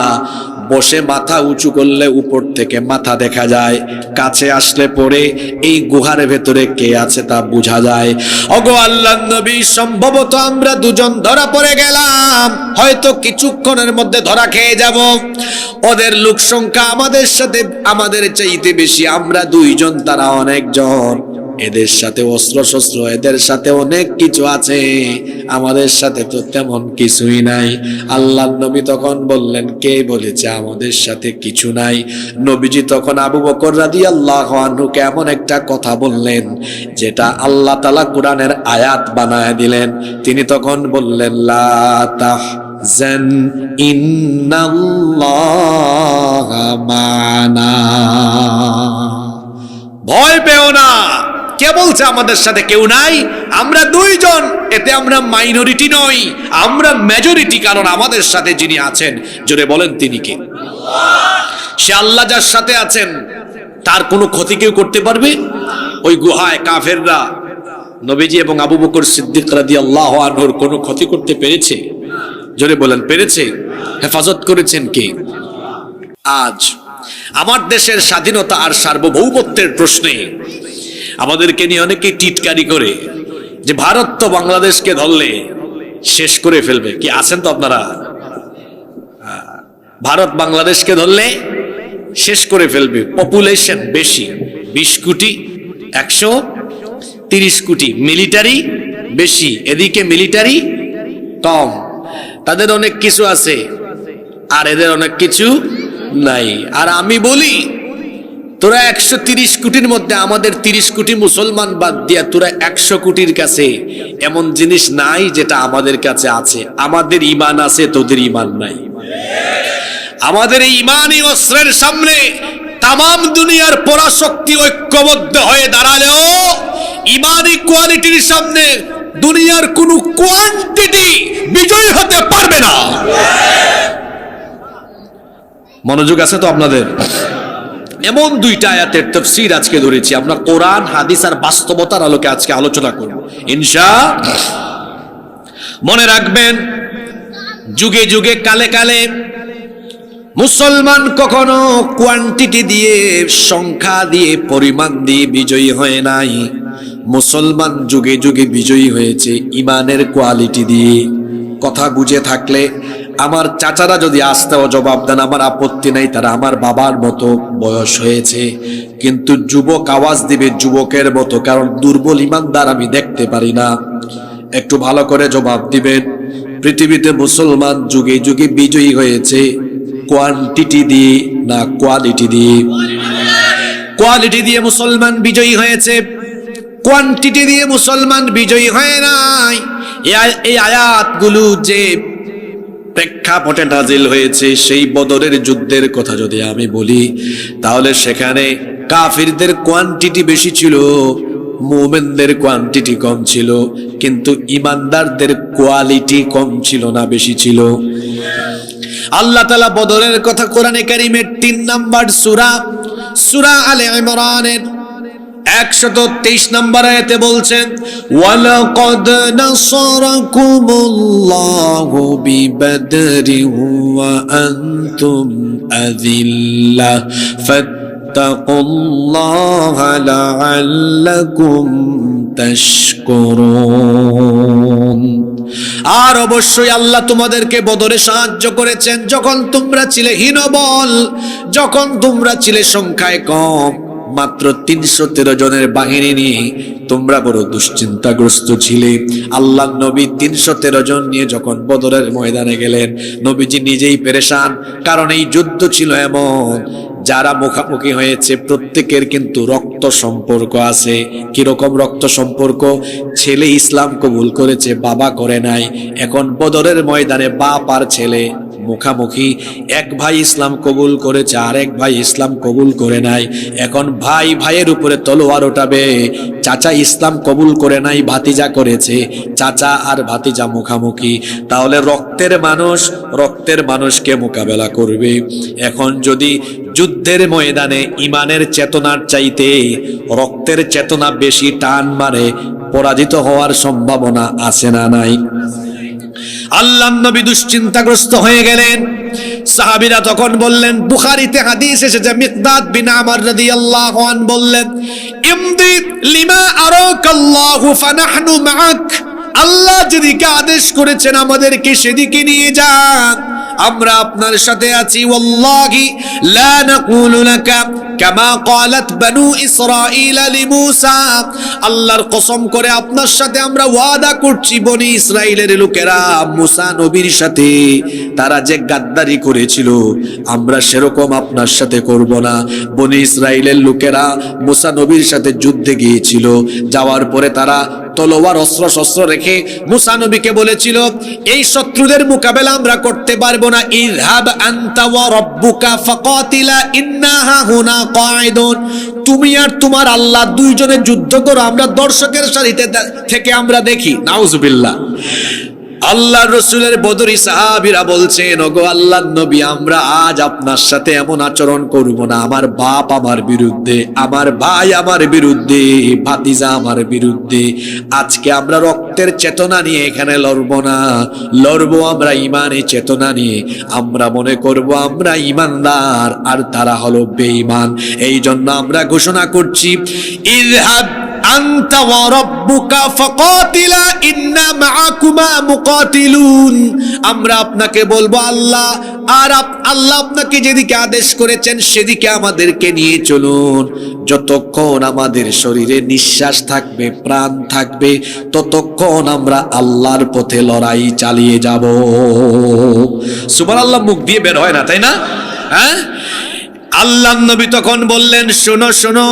বসে মাথা উঁচু করলে উপর থেকে মাথা দেখা যায়, কাছে আসলে পরে এই গুহার ভেতরে কে আছে তা বোঝা যায়। ওগো আল্লাহর নবী, সম্ভবত আমরা দুজন ধরা পড়ে গেলাম, হয়তো কিছুক্ষণের মধ্যে ধরা খেয়ে যাব। ওদের লোক সংখ্যা আমাদের সাথে, আমাদের চাইতে বেশি, আমরা দুইজন, তারা অনেকজন। এদের সাথে অস্ত্র শস্ত্র, এদের সাথে অনেক কিছু আছে, আমাদের সাথে তো তেমন কিছুই নাই। আল্লাহর নবী তখন বললেন, কে বলেছে আমাদের সাথে কিছু নাই? নবীজি তখন আবু বকর রাদিয়াল্লাহু আনহুকে এমন একটা কথা বললেন যেটা আল্লাহ তাআলা কোরআনের আয়াত বানায় দিলেন। তিনি তখন বললেন, লা তাহজান ইন্নাল্লাহা মা'না। ভয় পেও না। কে বলছে আমাদের সাথে কেউ নাই? আমরা দুইজন, এতে আমরা মাইনরিটি নই, আমরা মেজরিটি। কারণ আমাদের সাথে যিনি আছেন, জোরে বলেন তিনি কে? সে আল্লাহ যার সাথে আছেন তার কোনো ক্ষতি কেউ করতে পারবে? ওই গুহায় কাফেররা নবীজি এবং আবু বকর সিদ্দিক রাদিয়াল্লাহু আনহুর কোনো ক্ষতি করতে পেরেছে? জোরে বলেন, পেরেছে? হেফাজত করেছেন কে? আজ আমার দেশের স্বাধীনতা আর সার্বভৌমত্বের প্রশ্নে আমাদেরকে নিয়ে অনেকে টিটকারি করে যে ভারত তো বাংলাদেশকে ধরলে শেষ করে ফেলবে। কি আছেন তো আপনারা? ভারত বাংলাদেশকে ধরলে শেষ করে ফেলবে। পপুলেশন বেশি, 20 কোটি, 130 কোটি। মিলিটারি বেশি, এদিকে মিলিটারি কম। তাদের অনেক কিছু আছে আর এদের অনেক কিছু নাই। আর আমি বলি, তোরা 130 কোটির মধ্যে আমাদের 30 কোটি মুসলমান বাদ দিয়া তোরা 100 কোটির কাছে এমন জিনিস নাই যেটা আমাদের কাছে আছে। আমাদের ঈমান আছে, তোদের ঈমান নাই। আমাদের এই ঈমানি অস্ত্রের সামনে তামাম দুনিয়ার পরাশক্তি ঐক্যবদ্ধ হয়ে দাঁড়ালেও ঈমানি কোয়ালিটির সামনে দুনিয়ার কোনো কোয়ান্টিটি বিজয়ী হতে পারবে না। মনোযোগ আছে তো আপনাদের? এমন দুইটা আয়াতের তাফসীর আজকে ধরেছি আমরা, কোরআন হাদিস আর বাস্তবতার আলোকে আজকে আলোচনা করব ইনশাআল্লাহ। মনে রাখবেন, যুগে যুগে কালে কালে মুসলমান কখনো কোয়ান্টিটি দিয়ে, সংখ্যা দিয়ে, পরিমাণ দিয়ে বিজয়ী হয় নাই। মুসলমান যুগে যুগে বিজয়ী হয়েছে ঈমানের কোয়ালিটি দিয়ে। কথা বুঝে থাকলে আমার চাচারা যদি আসতেও জবাব দেন আমার আপত্তি নাই, তারা আমার বাবার মতো বয়স হয়েছে। কিন্তু যুবক আওয়াজ দিবে যুবকের মতো, কারণ দুর্বল ঈমানদার আমি দেখতে পারি না। একটু ভালো করে জবাব দিবেন। পৃথিবীতে মুসলমান যুগে যুগে বিজয়ী হয়েছে কোয়ান্টিটি দিয়ে না কোয়ালিটি দিয়ে? কোয়ালিটি দিয়ে মুসলমান বিজয়ী হয়েছে, কোয়ান্টিটি দিয়ে মুসলমান বিজয়ী হয় নাই। এই আয়াতগুলো যে প্রেক্ষাপটে নাজিল হয়েছে, সেই বদরের যুদ্ধের কথা যদি আমি বলি, তাহলে সেখানে কাফিরদের কোয়ান্টিটি বেশি ছিল, মুমিনদের কোয়ান্টিটি কম ছিল। কিন্তু ঈমানদারদের কোয়ালিটি কম ছিল না, বেশি ছিল। আল্লাহ তাআলা বদরের কথা কোরআনে কারীমের 3 নম্বর সূরা আলে ইমরানের 123 নম্বর আয়াতে বলছেন, ওয়ালাকাদ নাসারাকুমুল্লাহু বিবাদরিন ওয়া আনতুম আযিল্লাহ ফাত্তাকুল্লাহা লাআল্লাকুম তাশকুরুন। আর অবশ্যই আল্লাহ তোমাদেরকে বদরে সাহায্য করেছেন যখন তোমরা ছিলে হীনবল, যখন তোমরা ছিলে সংখ্যায় কম, মাত্র 313 জনের বাহিনী নিয়ে তোমরা বড় দুশ্চিন্তাগ্রস্ত ছিলে। আল্লাহ নবী 313 জন নিয়ে যখন বদরের ময়দানে গেলেন, নবীজি নিজেই পেরেশান। কারণ এই যুদ্ধ ছিল এমন, যারা মুখামুখি হয়েছে প্রত্যেকের কিন্তু রক্ত সম্পর্ক আছে। কিরকম রক্ত সম্পর্ক? ছেলে ইসলাম কবুল করেছে, বাবা করে নাই। এখন বদরের ময়দানে বাপ আর ছেলে মুখামুখি। এক ভাই ইসলাম কবুল করেছে, আরেক ভাই ইসলাম কবুল করে নাই। এখন ভাই ভাইয়ের উপরে তলোয়ার ওঠাবে। চাচা ইসলাম কবুল করে নাই, ভাতিজা করেছে, চাচা আর ভাতিজা মুখামুখি। তাহলে রক্তের মানুষকে মোকাবেলা করবে। এখন যদি যুদ্ধের ময়দানে ঈমানের চেতনার চাইতে রক্তের চেতনা বেশি টান মারে, পরাজিত হওয়ার সম্ভাবনা আছে না নাই? আল্লাহর নবী দুশ্চিন্তাগ্রস্ত হয়ে গেলেন। সাহাবীরা তখন বললেন, বুখারীতে হাদিস এসেছে, মিকদাদ বিন আমর রাদিয়াল্লাহু আনহু বললেন, ইমদি লিমা আরাকাল্লাহু ফানাহনু মাআক। আল্লাহ যেদিকে আদেশ করেছেন আমাদেরকে সেদিকে নিয়ে যান, আমরা আপনার সাথে আছি। ওয়াল্লাহি লা নাকুলু লাকা কামা ক্বালাত বানু ইসরাঈল লিমূসা। আল্লাহর কসম করে আপনার সাথে আমরা ওয়াদা করছি, বনি ইসরাইলের লোকেরা মুসা নবীর সাথে তারা যে গাদ্দারি করেছিল, আমরা সেরকম আপনার সাথে করব না। বনি ইসরাইলের লোকেরা মুসা নবীর সাথে যুদ্ধে গিয়েছিল, যাওয়ার পরে তারা তলোয়ার অস্ত্র শস্ত্র রেখে মুসা নবীকে বলেছিল এই শত্রুদের মোকাবেলা আমরা করতে পারবো না, ইযহাব আনতা ওয়া রাব্বুকা ফাকাতিলা ইন্না হাহুনা কাঈদুন, তুমি আর তোমার আল্লাহ দুইজনে যুদ্ধ করো, আমরা দর্শকের সারিতে থেকে আমরা দেখি। নাউজুবিল্লাহ। আল্লাহর রাসূলের বদরি সাহাবীরা বলছেন, ওগো আল্লাহর নবী, আমরা আজ আপনার সাথে এমন আচরণ করব না। আমার বাপ আমার বিরুদ্ধে, আমার ভাই আমার বিরুদ্ধে, ভাতিজা আমার বিরুদ্ধে, আজকে আমরা রক্তের চেতনা নিয়ে এখানে লড়বো না, লড়বো আমরা ইমানের চেতনা নিয়ে। আমরা মনে করব আমরা ইমানদার আর তারা হলো বেঈমান। এই জন্য আমরা ঘোষণা করছি, ইযহাব আনতা ওয়া রাব্বুকা ফাকাতিলা ইন্না মাআকুমা মুকাতিলুন। আমরা আপনাকে বলবো আল্লাহ আর আল্লাহ আপনাকে যেদিকে আদেশ করেছেন সেদিকে আমাদেরকে নিয়ে চলুন। যতক্ষণ আমাদের শরীরে নিঃশ্বাস থাকবে, প্রাণ থাকবে, ততক্ষণ আমরা আল্লাহর পথে লড়াই চালিয়ে যাব। সুবহানাল্লাহ মুখ দিয়ে বের হয় না, তাই না? হ্যাঁ, আল্লাহর নবী তখন বললেন, শোনো শোনো,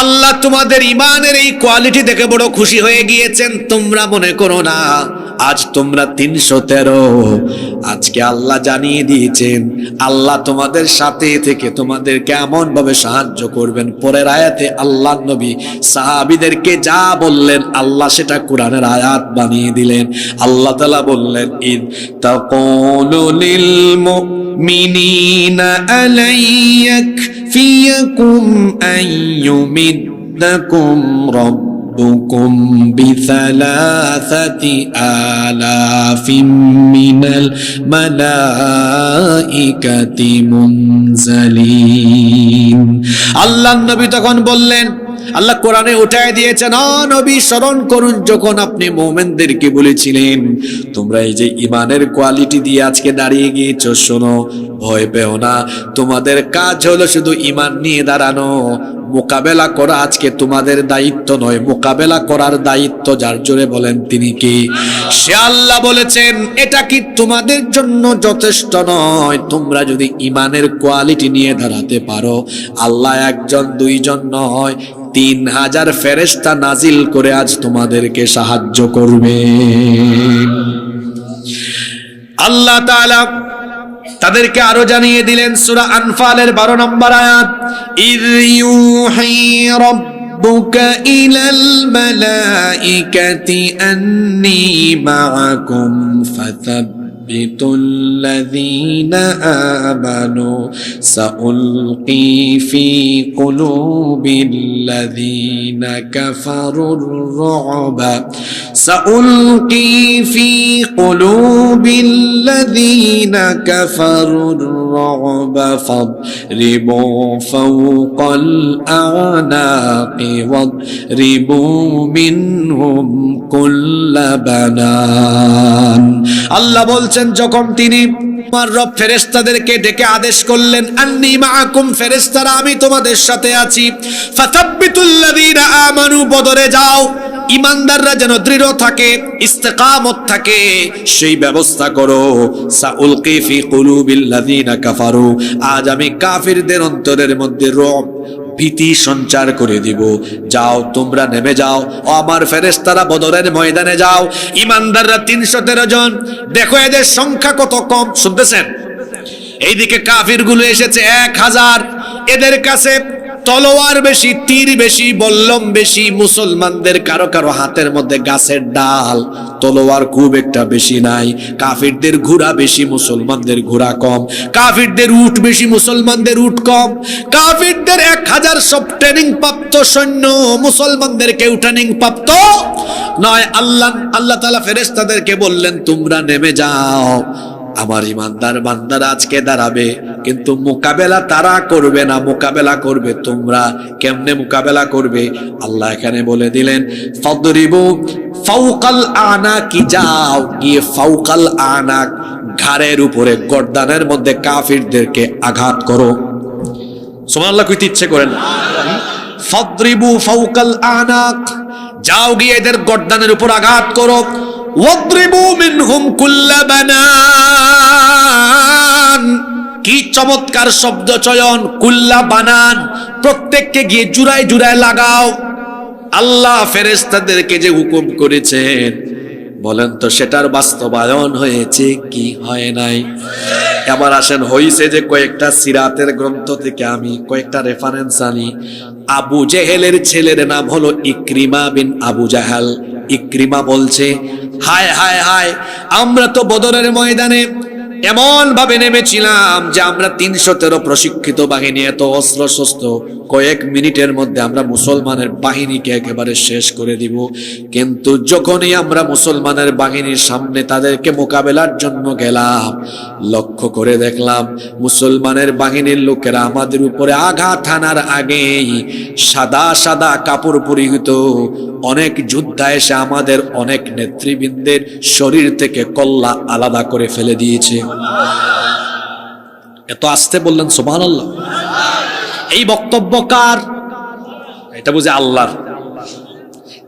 আল্লাহ তোমাদের ইমানের এই কোয়ালিটি দেখে বড় খুশি হয়ে গিয়েছেন। তোমরা মনে করো না আজ তোমরা 313, আজকে আল্লাহ জানিয়ে দিয়েছেন আল্লাহ তোমাদের সাথে থেকে তোমাদেরকে এমন ভাবে সাহায্য করবেন। পরের আয়াতে আল্লাহ নবী সাহাবীদেরকে যা বললেন আল্লাহ সেটা কোরআনের আয়াত বানিয়ে দিলেন। আল্লাহ তাআলা বললেন, ইদ তাকুলু লিল মুমিনিনা আলাইয়াক ফিয়াকুম আইয়ুমিদ্দাকুম রাব্বুকুম বিসালাসাতি আলাফিম মিনাল মালাইকাতি মুনজালিন। আল্লাহ নবী তখন বললেন, আল্লাহ কোরআনে উঠায় দিয়েছেন, নবী স্মরণ করুন যখন আপনি মুমিনদেরকে বলেছিলেন তোমরা এই যে ইমানের কোয়ালিটি দিয়ে আজকে দাঁড়িয়ে গিয়েছো, শোনো ভয় পেও না, তোমাদের কাজ হলো শুধু ইমান নিয়ে দাঁড়ানো, মোকাবেলা করা আজকে তোমাদের দায়িত্ব নয়, মোকাবেলা করার দায়িত্ব যার, জোরে বলেন তিনি কি? সে আল্লাহ বলেছেন এটা কি তোমাদের জন্য যথেষ্ট নয়? তোমরা যদি ইমানের কোয়ালিটি নিয়ে দাঁড়াতে পারো, আল্লাহ একজন দুইজন নয় 3000 ফেরেশতা নাজিল করে আজ তোমাদেরকে সাহায্য করবে। আল্লাহ তাআলা তাদেরকে আরো জানিয়ে দিলেন সূরা আনফালের 12 নম্বর আয়াত, ইয ইউহি রাব্বুকা ইলাল মালাইকাতি আন্নী মাআকুম ফাসাব্বিতুল্লাযীনা আমানু সাউলকি ফি কুলুবিল্লাযীনা কাফারুর রু'বা সাউলকি ফি কুলুবিল্লাযীনা কাফারুর রু'বা ফাদরিবু ফাওকাল আ'নাকি ওয়াদরিবু মিনহুম কুল্লা বানান। আল্লাহ বলছেন যখন তিনি আমার রব ফেরেশতাদেরকে ডেকে আদেশ করলেন, আন্নী মাআকুম, ফেরেশতারা আমি তোমাদের সাথে আছি, ফাতাব্বিতুল্লাযীনা আমানু, বদরে যাও, ইমানদাররা যেন দৃঢ় থাকে, ইস্তেকামত থাকে সেই ব্যবস্থা করো। সাউলকি ফি কুলুবিল্লাযীনা কাফারু, আজ আমি কাফিরদের অন্তরের মধ্যে রব, ভীতি সঞ্চার করে দিব। যাও তোমরা নেমে যাও, ও আমার ফেরেশতারা বদরের ময়দানে যাও। ইমানদাররা 313 জন, দেখো এদের সংখ্যা কত কম, শুনতেছেন? এইদিকে কাফির গুলো এসেছে 1000, এদের কাছে তলোয়ার বেশি, তীর বেশি, বল্লম বেশি। মুসলমানদের কারো কারো হাতের মধ্যে গাছের ডাল, তলোয়ার খুব একটা বেশি নাই। কাফিরদের ঘোড়া বেশি, মুসলমানদের ঘোড়া কম। কাফিরদের উট বেশি, মুসলমানদের উট কম। কাফিরদের 1000 সব ট্রেনিং প্রাপ্ত সৈন্য, মুসলমানদের কেউ ট্রেনিং প্রাপ্ত নয়। আল্লাহ তাআলা ফেরেশতাদেরকে বললেন তোমরা নেমে যাও, আমার ইমানদার বান্দারা আজকে দাঁড়াবে, কিন্তু মোকাবেলা তারা করবে না, মোকাবেলা করবে তোমরা। কেমনে মোকাবেলা করবে? আল্লাহ এখানে বলে দিলেন, ফাদরিবু ফাওকাল আনাকি, যাও গিয়ে ফাওকাল আনাক, ঘাড়ের উপরে গর্দানের মধ্যে কাফিরদেরকে আঘাত করো। সুবহানাল্লাহ কইতে ইচ্ছে করেন? ফাদরিবু ফাওকাল আনাক, যাও গিয়ে এদের গর্দানের উপর আঘাত করো। ওয়াদরিবু মিনহুম কুল্লা বানান, কি চমৎকার শব্দ চয়ন, কুল্লা বানান, প্রত্যেককে গিয়ে জুড়ায় জুড়ায় লাগাও। আল্লাহ ফেরেশতাদেরকে যে হুকুম করেছেন, বলেন তো সেটার বাস্তবায়ন হয়েছে কি হয় নাই? এবার আসেন, হইছে যে কয়েকটা সিরাতের গ্রন্থ থেকে আমি কয়েকটা রেফারেন্স আনি। আবু জেহেলের ছেলের নাম হলো ইকরিমা বিন আবু জাহাল। ইকরিমা বলছে, হায় হায় হায়, আমরা তো বদরের ময়দানে এমন ভাবে নেমেছিলাম যে আমরা 313 প্রশিক্ষিত বাহিনী, এত অস্ত্র শস্ত্র, কয়েক মিনিটের মধ্যে আমরা মুসলমানের বাহিনীকে একেবারে শেষ করে দিব। কিন্তু যখনই আমরা মুসলমানের বাহিনীর সামনে তাদেরকে মোকাবেলার জন্য গেলাম, লক্ষ্য করে দেখলাম মুসলমানের বাহিনীর লোকেরা আমাদের উপরে আঘাত হানার আগেই সাদা সাদা কাপড় পরিহিত অনেক যোদ্ধা এসে আমাদের অনেক নেতৃবৃন্দের শরীর থেকে কল্লা আলাদা করে ফেলে দিয়েছে। এত আস্তে বললেন সুবহানাল্লাহ। এই বক্তব্য কার? এটা বুঝে আল্লাহর।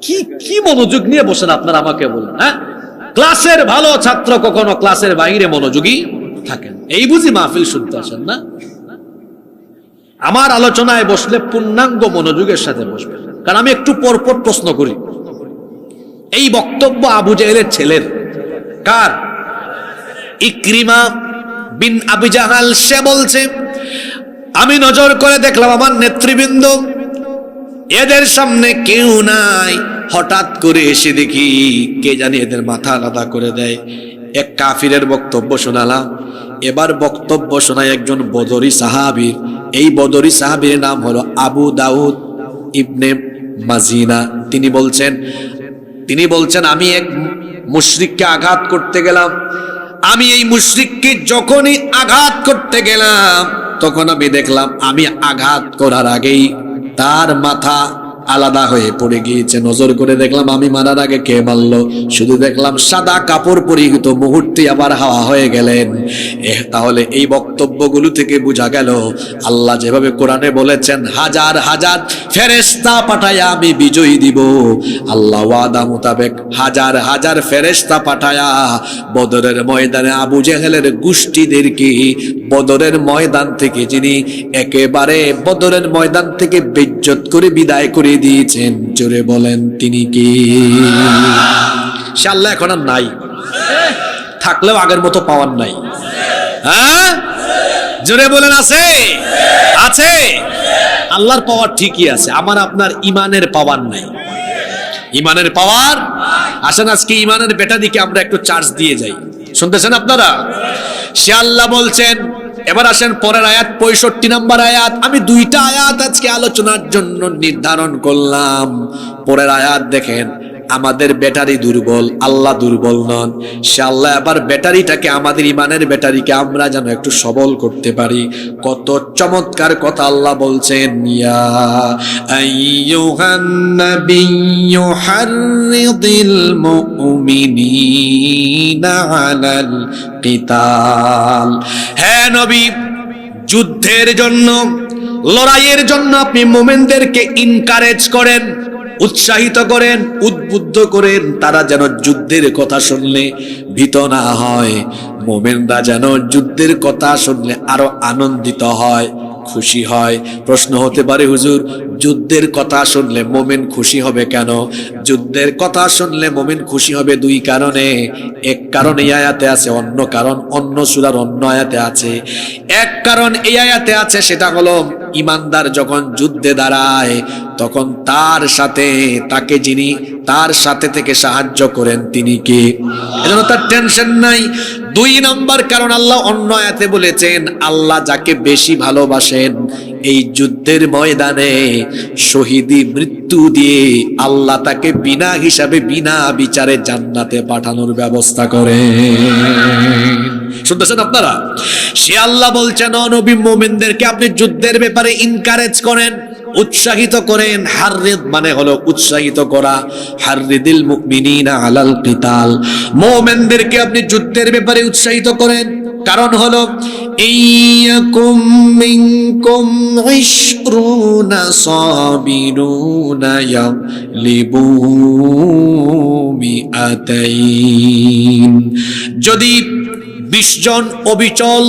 কি কি মনোযোগ নিয়ে বসেন আপনারা আমাকে বলুন। হ্যাঁ, ক্লাসের ভালো ছাত্র কখনো ক্লাসের বাইরে মনোযোগী থাকেন, এই বুঝি মাহফিল শুনতে আসেন না? আমার আলোচনায় বসলে পূর্ণাঙ্গ মনোযোগের সাথে বসবেন, কারণ আমি একটু পরপর প্রশ্ন করি। এই বক্তব্য আবু জেহেলের ছেলের, কার? ইকরিমা বিন আবু জাহাল। সে বলছে, আমি নজর করে দেখলাম আমার নেতৃবৃন্দ, এদের সামনে কেউ নাই। হঠাৎ করে এসে দেখি কে জানি এদের মাথা আলাদা করে দেয়। এক কাফিরের বক্তব্য শোনালাম, এবার বক্তব্য শোনায় একজন বদরি সাহাবীর। এই বদরি সাহাবীর নাম হলো আবু দাউদ ইবনে মাজিনা। তিনি বলছেন আমি এক মুশরিককে আঘাত করতে গেলাম। আমি এই মুশরিককে যখনই আঘাত করতে গেলাম, তখন আমি দেখলাম আমি আঘাত করার আগেই তার মাথা আলাদা হয়ে পড়ে গিয়েছে। নজর করে দেখলাম আমি মারার আগে কে মারলো, শুধু দেখলাম সাদা কাপড় পরিহিত, মুহূর্তে আবার হাওয়া হয়ে গেলেন। তাহলে এই বক্তব্যগুলো থেকে বোঝা গেল আল্লাহ যেভাবে কোরআনে বলেছেন হাজার হাজার ফেরেশতা পাঠায়া আমি বিজয়ী দিব, আল্লাহ ওয়াদা মোতাবেক হাজার হাজার ফেরেশতা পাঠায়া বদরের ময়দানে আবু জেহেলের গোষ্ঠীদেরকে বদরের ময়দান থেকে যিনি একেবারে বদরের ময়দান থেকে বেজ্জত করে বিদায় করে দিয়েছেন, জোরে বলেন তিনি কি? সে আল্লাহ এখন আর নাই, থাকলেও আগের মতো পাওয়ার নাই। হ্যাঁ, জোরে বলেন আছে? আছে। আল্লাহর পাওয়ার ঠিকই আছে, আমার আপনার ইমানের পাওয়ার নাই। ইমানের পাওয়ার। আসেন আজকে ইমানের বেটা দিকে আমরা একটু চার্জ দিয়ে যাই। শুনতেছেন আপনারা? সে আল্লাহ বলছেন, এবার আসেন পরের আয়াত, 65 নম্বর আয়াত। আমি দুইটা আয়াত আজকে আলোচনার জন্য নির্ধারণ করলাম। পরের আয়াত দেখেন, আমাদের ব্যাটারি দুর্বল, আল্লাহ দুর্বল নন। সে আল্লাহ আবার ব্যাটারিটাকে, আমাদের ইমানের ব্যাটারিকে আমরা যেন একটু সবল করতে পারি। কত চমৎকার কথা আল্লাহ বলছেন, ইয়া আইয়ুহান নাবিয়্যু হাররিদিল মুমিনিনা আলাল কিতাল। হে নবী, যুদ্ধের জন্য, লড়াইয়ের জন্য আপনি মুমিনদেরকে ইনকারেজ করেন, উৎসাহিত করেন, উদ্বুদ্ধ করেন। তারা যেন যুদ্ধের কথা শুনলে ভীত না হয়, মুমিনরা যেন যুদ্ধের কথা শুনলে আরো আনন্দিত হয়, খুশি হয়। প্রশ্ন হতে পারে, হুজুর যুদ্ধের কথা শুনলে মুমিন খুশি হবে কেন? যুদ্ধের কথা শুনলে মুমিন খুশি হবে দুই কারণে। এক কারণ এই আয়াতে আছে, অন্য কারণ অন্য সূরার অন্য আয়াতে আছে। এক কারণ এই আয়াতে আছে, সেটা হলো ইমানদার যখন যুদ্ধে দাঁড়ায় তখন তার সাথে, তাকে যিনি তার সাথে থেকে সাহায্য করেন তিনি কে, এজন্য তার টেনশন নাই। দুই নম্বর কারণ আল্লাহ অন্য আয়াতে বলেছেন, আল্লাহ যাকে বেশি ভালোবাসেন এই যুদ্ধের ময়দানে শহীদি মৃত্যু দিয়ে আল্লাহ তাকে বিনা হিসাবে বিনা বিচারে জান্নাতে পাঠানোর ব্যবস্থা করেন। শুনতেছেন আপনারা? সে আল্লাহ বলছেন, নবী মুমিনদেরকে আপনি যুদ্ধের ব্যাপারে ইনকারেজ করেন, উৎসাহিত করেন। হাররিদ মানে হলো উৎসাহিত করা, হাররিদিল মুমিনিনা আলাল কিতাল। মুমিনদেরকে আপনি যুদ্ধের ব্যাপারে উৎসাহিত করেন, কারণ হলো ইয়াকুম মিনকুম 20 সাবিরুনা ইয়াগলিবু মিআতাইন। যদি 20 জন অবিচল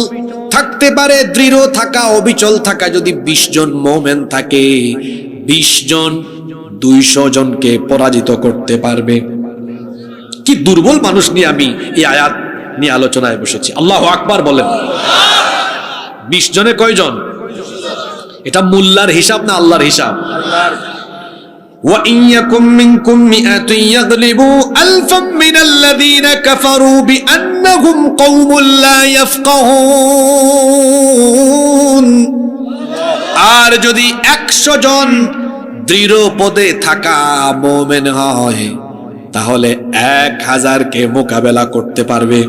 থাকতে পারে, দৃঢ় থাকা, অবিচল থাকা, যদি 20 জন মুমিন থাকে, 20 জন 200 জনকে পরাজিত করতে পারবে। কি দুর্বল মানুষ নিয়ে আমি এই আয়াত নিয়ে আলোচনায় বসেছি। আল্লাহু আকবার বলেন। 20 জনে কয়জন? এটা মোল্লার হিসাব না আল্লাহর হিসাব? وَإِنْ يَكُنْ مِنْكُمْ مِئَةٌ يَغْلِبُوا أَلْفًا مِنَ الَّذِينَ كَفَرُوا بِأَنَّهُمْ قَوْمٌ لَا يَفْقَهُونَ। আর যদি 100 জন দৃঢ় পদে থাকা মুমিন হয় তাহলে 1000কে মোকাবেলা করতে পারবে।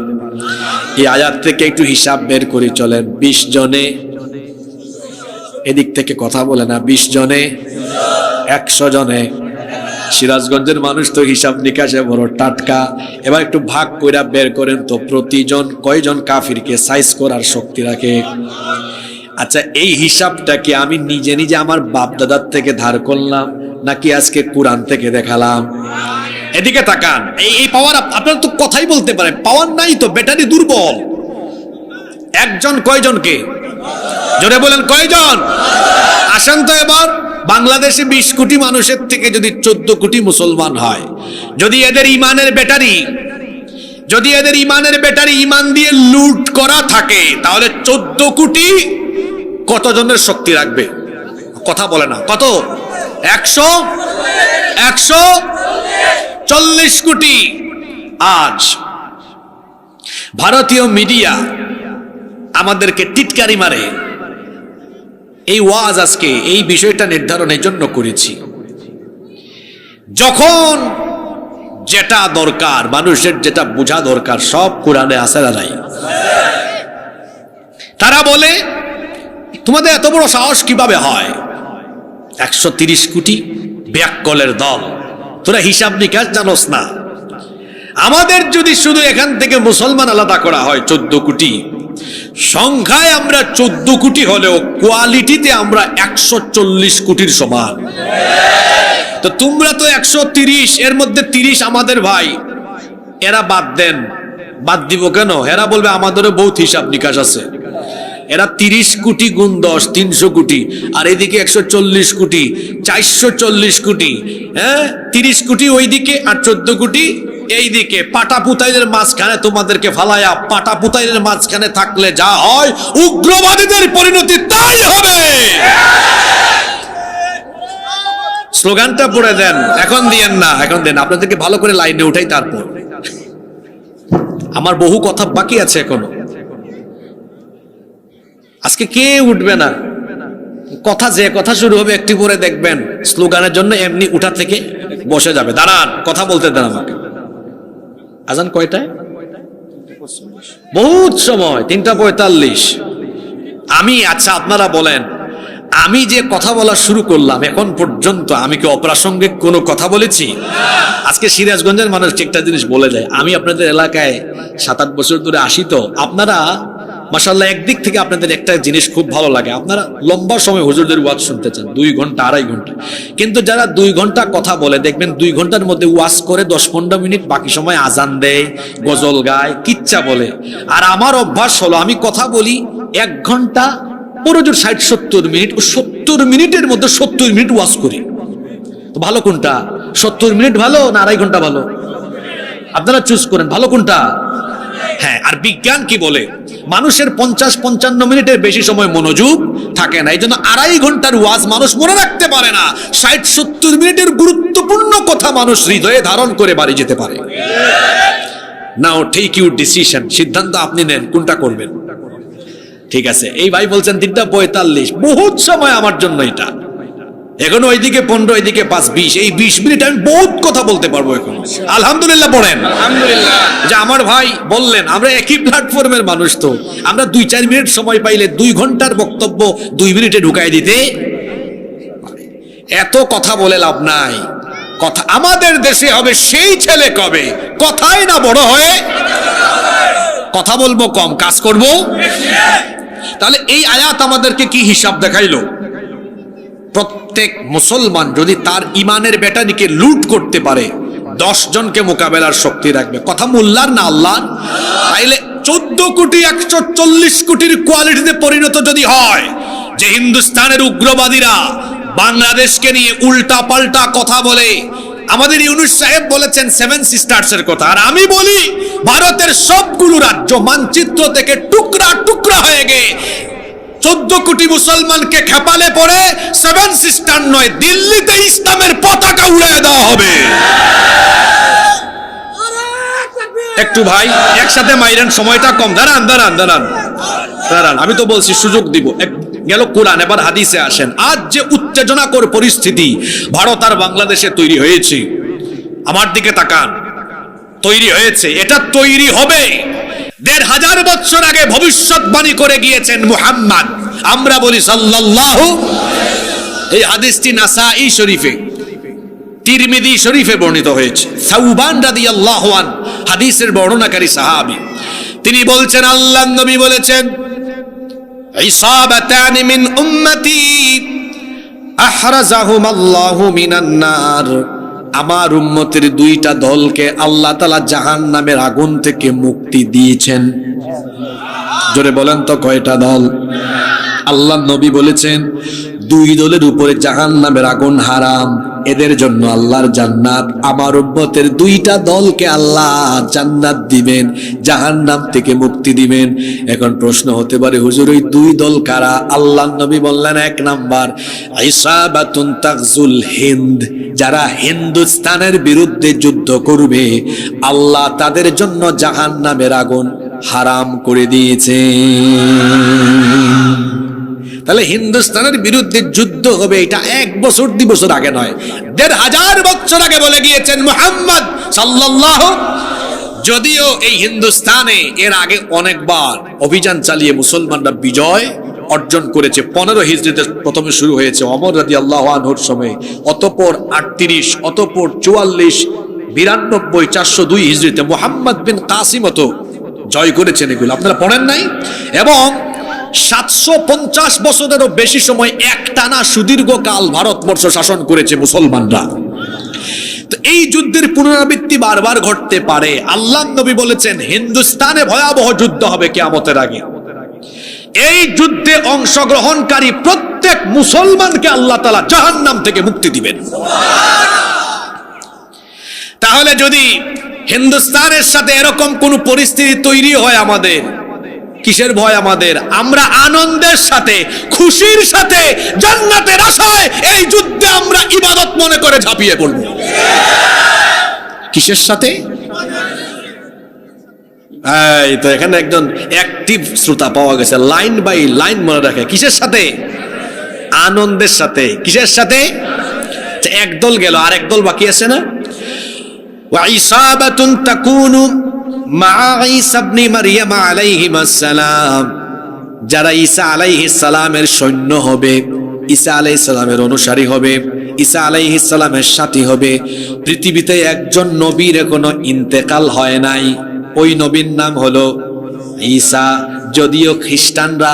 এই আয়াত থেকে একটু হিসাব বের করে চলেন। 20 জনে, এদিক থেকে কথা বলে না, 20 জনে 100 জনে। সিরাজগঞ্জের মানুষ তো হিসাব নিকাশে বড় টাটকা। এবার একটু ভাগ কইরা বের করেন তো প্রতিজন কয়জন কাফিরকে সাইজ করার শক্তি রাখে। আচ্ছা, এই হিসাবটা কি আমি নিজে নিজে আমার বাপ দাদার থেকে ধার করলাম নাকি আজকে কোরআন থেকে দেখালাম? এদিকে তাকান। এই পাওয়ার আপনারা তো কথাই বলতে পারেন, পাওয়ার নাই তো, ব্যাটারি দুর্বল। একজন কয়জনকে? জোরে বলেন কয়জন? আসেন তো এবার, বাংলাদেশে 20 কোটি মানুষের থেকে যদি 14 কোটি মুসলমান হয়, যদি এদের ইমানের ব্যাটারি ইমান দিয়ে লুট করা থাকে, তাহলে 14 কোটি কত জনের শক্তি রাখবে? কথা বলে না, কত? 140 কোটি। আজ ভারতীয় মিডিয়া আমাদেরকে টিটকারি মারে। এই ওয়াজ আজকে এই বিষয়টা নির্ধারণের জন্য করেছি। যখন যেটা দরকার, মানুষের যেটা বোঝা দরকার, সব কোরআনে আছে না নাই? তারা বলে তোমাদের এত বড় সাহস কিভাবে হয়? 130 কোটি ব্যাককলের দল, তোরা হিসাব নিকাশ জানোস না। আমাদের যদি শুধু এখান থেকে মুসলমান আলাদা করা হয় 14 কোটি, সংখ্যায় আমরা 14 কোটি হলেও কোয়ালিটিতে আমরা 140 কোটির সমান। তো তোমরা তো 130, এর মধ্যে 30 আমাদের ভাই, এরা বাদ দেন। বাদ দিব কেন? এরা বলবে আমাদেরও বহুত হিসাব নিকাশ আছে। এরা 30 কোটি গুণ 10, 300 কোটি, আর এদিকে 140 কোটি, 440 কোটি। হ্যাঁ, 30 কোটি ওইদিকে আর 14 কোটি এইদিকে। পাটাপুতাইলের মাঝখানে তোমাদেরকে ফালায়া, পাটাপুতাইলের মাঝখানে থাকলে যা হয় উগ্রবাদীদের পরিণতি তাই হবে। স্লোগানটা পড়ে দেন, এখন দিয়েন না, এখন দেন। আপনাদেরকে ভালো করে লাইনে উঠাই, তারপর আমার বহু কথা বাকি আছে এখনো। আজকে কে উঠবে না? যে কথা শুরু হবে একটু পরে দেখবেন স্লোগানের জন্য এমনি উঠা থেকে বসে যাবে। দাঁড়ান, কথা বলতে দেন আমাকে। আজান কয়টায়? বহুত সময়, 3:45। আচ্ছা আপনারা বলেন, আমি যে কথা বলা শুরু করলাম এখন পর্যন্ত আমি কি অপ্রাসঙ্গিক কোনো কথা বলেছি? আজকে সিরাজগঞ্জের মানুষ একটা জিনিস বলে যায়, আমি আপনাদের এলাকায় 7-8 বছর ধরে আসি, তো আপনারা মাশাআল্লাহ একদিক থেকে আপনাদের একটা জিনিস খুব ভালো লাগে, আপনারা লম্বা সময় হুজুরদের ওয়াজ শুনতে চান, 2 ঘন্টা 2.5 ঘন্টা। কিন্তু যারা 2 ঘন্টা কথা বলে, দেখবেন 2 ঘন্টার মধ্যে ওয়াজ করে 10-15 মিনিট, বাকি সময় আজান দেয়, গজল গায়, কিচ্ছা বলে। আর আমার অভ্যাস হলো, আমি কথা বলি 1 ঘন্টা, প্রয়োজন 60-70 মিনিট, 70 মিনিটের মধ্যে 70 মিনিট ওয়াজ করি। তো ভালো কোনটা? 70 মিনিট ভালো না 2.5 ঘন্টা ভালো? আপনারা চুজ করেন, ভালো কোনটা? হ্যাঁ। আর বিজ্ঞান কি বলে? মানুষের 50-55 মিনিটের বেশি সময় মনোযোগ থাকে না, এই জন্য 2.5 ঘন্টার ওয়াজ মানুষ মনে রাখতে পারে না। 60-70 মিনিটের গুরুত্বপূর্ণ কথা মানুষ হৃদয়ে ধারণ করে বাড়ি যেতে পারে। নাও টেক ইউর ডিসিশন, সিদ্ধান্ত আপনি নেন কোনটা করবেন। ঠিক আছে, এই ভাই বলছেন 3:45, বহুত সময় আমার জন্য এটা। এখন ওইদিকে 15, ওইদিকে 5, 20, এই 20 মিনিট আমি বহুত কথা বলতে পারবো এখন। আলহামদুলিল্লাহ পড়েন। আলহামদুলিল্লাহ যে আমার ভাই বললেন, আমরা একই প্ল্যাটফর্মের মানুষ, তো আমরা 2-4 মিনিট সময় পাইলে 2 ঘন্টার বক্তব্য 2 মিনিটে ঢুকাই দিতে। এত কথা বলে লাভ নাই। কথা আমাদের দেশে হবে সেই ছেলে কবে, কথাই না বড় হয়ে কথা বলবো কম, কাজ করব। তাহলে এই আয়াত আমাদেরকে কি হিসাব দেখাইলো? প্রত্যেক মুসলমান যদি তার ইমানের ব্যাটারিকে লুট করতে পারে, 10 জনকে মোকাবেলার শক্তি রাখবে। কথা মোল্লার না আল্লাহ? তাইলে 14 কোটি 140 কোটির কোয়ালিটিতে পরিণত যদি হয়, যে হিন্দুস্তানের উগ্রবাদীরা বাংলাদেশকে নিয়ে উল্টা পাল্টা কথা বলে। আমাদের ইউনূস সাহেব বলেছেন 7 সিস্টার্স এর কথা, আর আমি বলি ভারতের সবগুলো রাজ্য মানচিত্র থেকে টুকরা টুকরা হয়ে গিয়ে 14 কোটি মুসলমানকে খেপালে পড়ে 7 সিস্টার নয়, দিল্লিতে ইসলামের পতাকা উড়িয়ে দেওয়া হবে। একটু ভাই একসাথে মাইরেন, সময়টা কম। দাঁড়ান দাঁড়ান দাঁড়ান দাঁড়ান, আমি তো বলছি সুযোগ দিব। গেল কোরআন, এবার হাদিসে আসেন। আজ যে উত্তেজনাকর পরিস্থিতি ভারত আর বাংলাদেশে তৈরি হয়েছে, আমার দিকে তাকান, তৈরি হয়েছে, এটা তৈরি হবে ১৫০০ বছর আগে ভবিষ্যৎবাণী করে গিয়েছেন মুহাম্মদ। আমরা বলি সাল্লাল্লাহু। এই হাদিসটি নাসাই শরীফে, তিরমিজি শরীফে বর্ণিত হয়েছে। সাউবান রাদিয়াল্লাহু আন হাদিসের বর্ণনাকারী সাহাবী, তিনি বলছেন আল্লাহর নবী বলেছেন, ইসাবাতানি মিন উম্মতি আহরাজাহুমাল্লাহু মিনান নার, আমার উম্মতের দুইটা দলকে আল্লাহ তাআলা জাহান্নামের আগুন থেকে মুক্তি দিয়েছেন। জোরে বলেন তো কয়টা দল? আল্লাহর নবী বলেছেন 2 দলের উপরে জাহান্নামের আগুন হারাম, এদের জন্য আল্লাহর জান্নাত। আমার উম্মতের 2টা দলকে আল্লাহ জান্নাত দিবেন, জাহান্নাম থেকে মুক্তি দিবেন। এখন প্রশ্ন হতে পারে, হুজুর ওই 2 দল কারা? আল্লাহর নবী বললেন 1 নাম্বার ইসাবাতুন তাগজুল হিন্দ, যারা হিন্দুস্তানের বিরুদ্ধে যুদ্ধ করবে আল্লাহ তাদের জন্য জাহান্নামের আগুন হারাম করে দিয়েছে। তাহলে হিন্দুস্তানের বিরুদ্ধে যুদ্ধ হবে, এটা 1 বছর 2 বছর আগে নয়, ১৫০০ বছর আগে বলে গিয়েছেন মুহাম্মদ সাল্লাল্লাহু। যদিও এই হিন্দুস্তানে এর আগে অনেকবার অভিযান চালিয়ে মুসলমানরা বিজয় অর্জন করেছে। 15 হিজরিতে প্রথমে শুরু হয়েছে ওমর রাদিয়াল্লাহু আনহুর সময়, অতঃপর 38, অতঃপর 44, 92, 402 হিজরিতে মুহাম্মদ বিন কাসিম তো জয় করেছেন। এগুলো আপনারা পড়েন নাই? এবং 750 বছরেরও বেশি সময় একটানা সুদীর্ঘকাল ভারতবর্ষ শাসন করেছে মুসলমানরা। তো এই যুদ্ধের পুনরাবৃত্তি বারবার ঘটতে পারে। আল্লাহর নবী বলেছেন হিন্দুস্তানে ভয়াবহ যুদ্ধ হবে কিয়ামতের আগে। এই যুদ্ধে অংশগ্রহণকারী প্রত্যেক মুসলমানকে আল্লাহ তাআলা জাহান্নাম থেকে মুক্তি দিবেন। তাহলে যদি হিন্দুস্তানের সাথে এরকম কোন পরিস্থিতি তৈরি হয়, আমাদের কিসের ভয়? আমাদের আমরা আনন্দের সাথে, খুশির সাথে, জান্নাতের আশায় এই যুদ্ধে আমরা ইবাদত মনে করে ঝাঁপিয়ে পড়ব। কিসের সাথে? এই তো এখানে একজন অ্যাক্টিভ শ্রোতা পাওয়া গেছে, লাইন বাই লাইন মনে রাখে। কিসের সাথে? আনন্দের সাথে। কিসের সাথে? এক দল গেল, আর এক দল বাকি আছে না? ওয়া ইসাবাতুন তাকুনু মা ঈসা ইবনে মারইয়াম আলাইহিস সালাম, যারা ঈসা আলাইহিস সালামের সৈন্য হবে, ঈসা আলাইহিস সালামের অনুসারী হবে, ঈসা আলাইহিস সালামের সাথী হবে। পৃথিবীতে একজন নবীর এখনো ইন্তেকাল হয় নাই, ওই নবীর নাম হলো ঈসা। যদিও খ্রিস্টানরা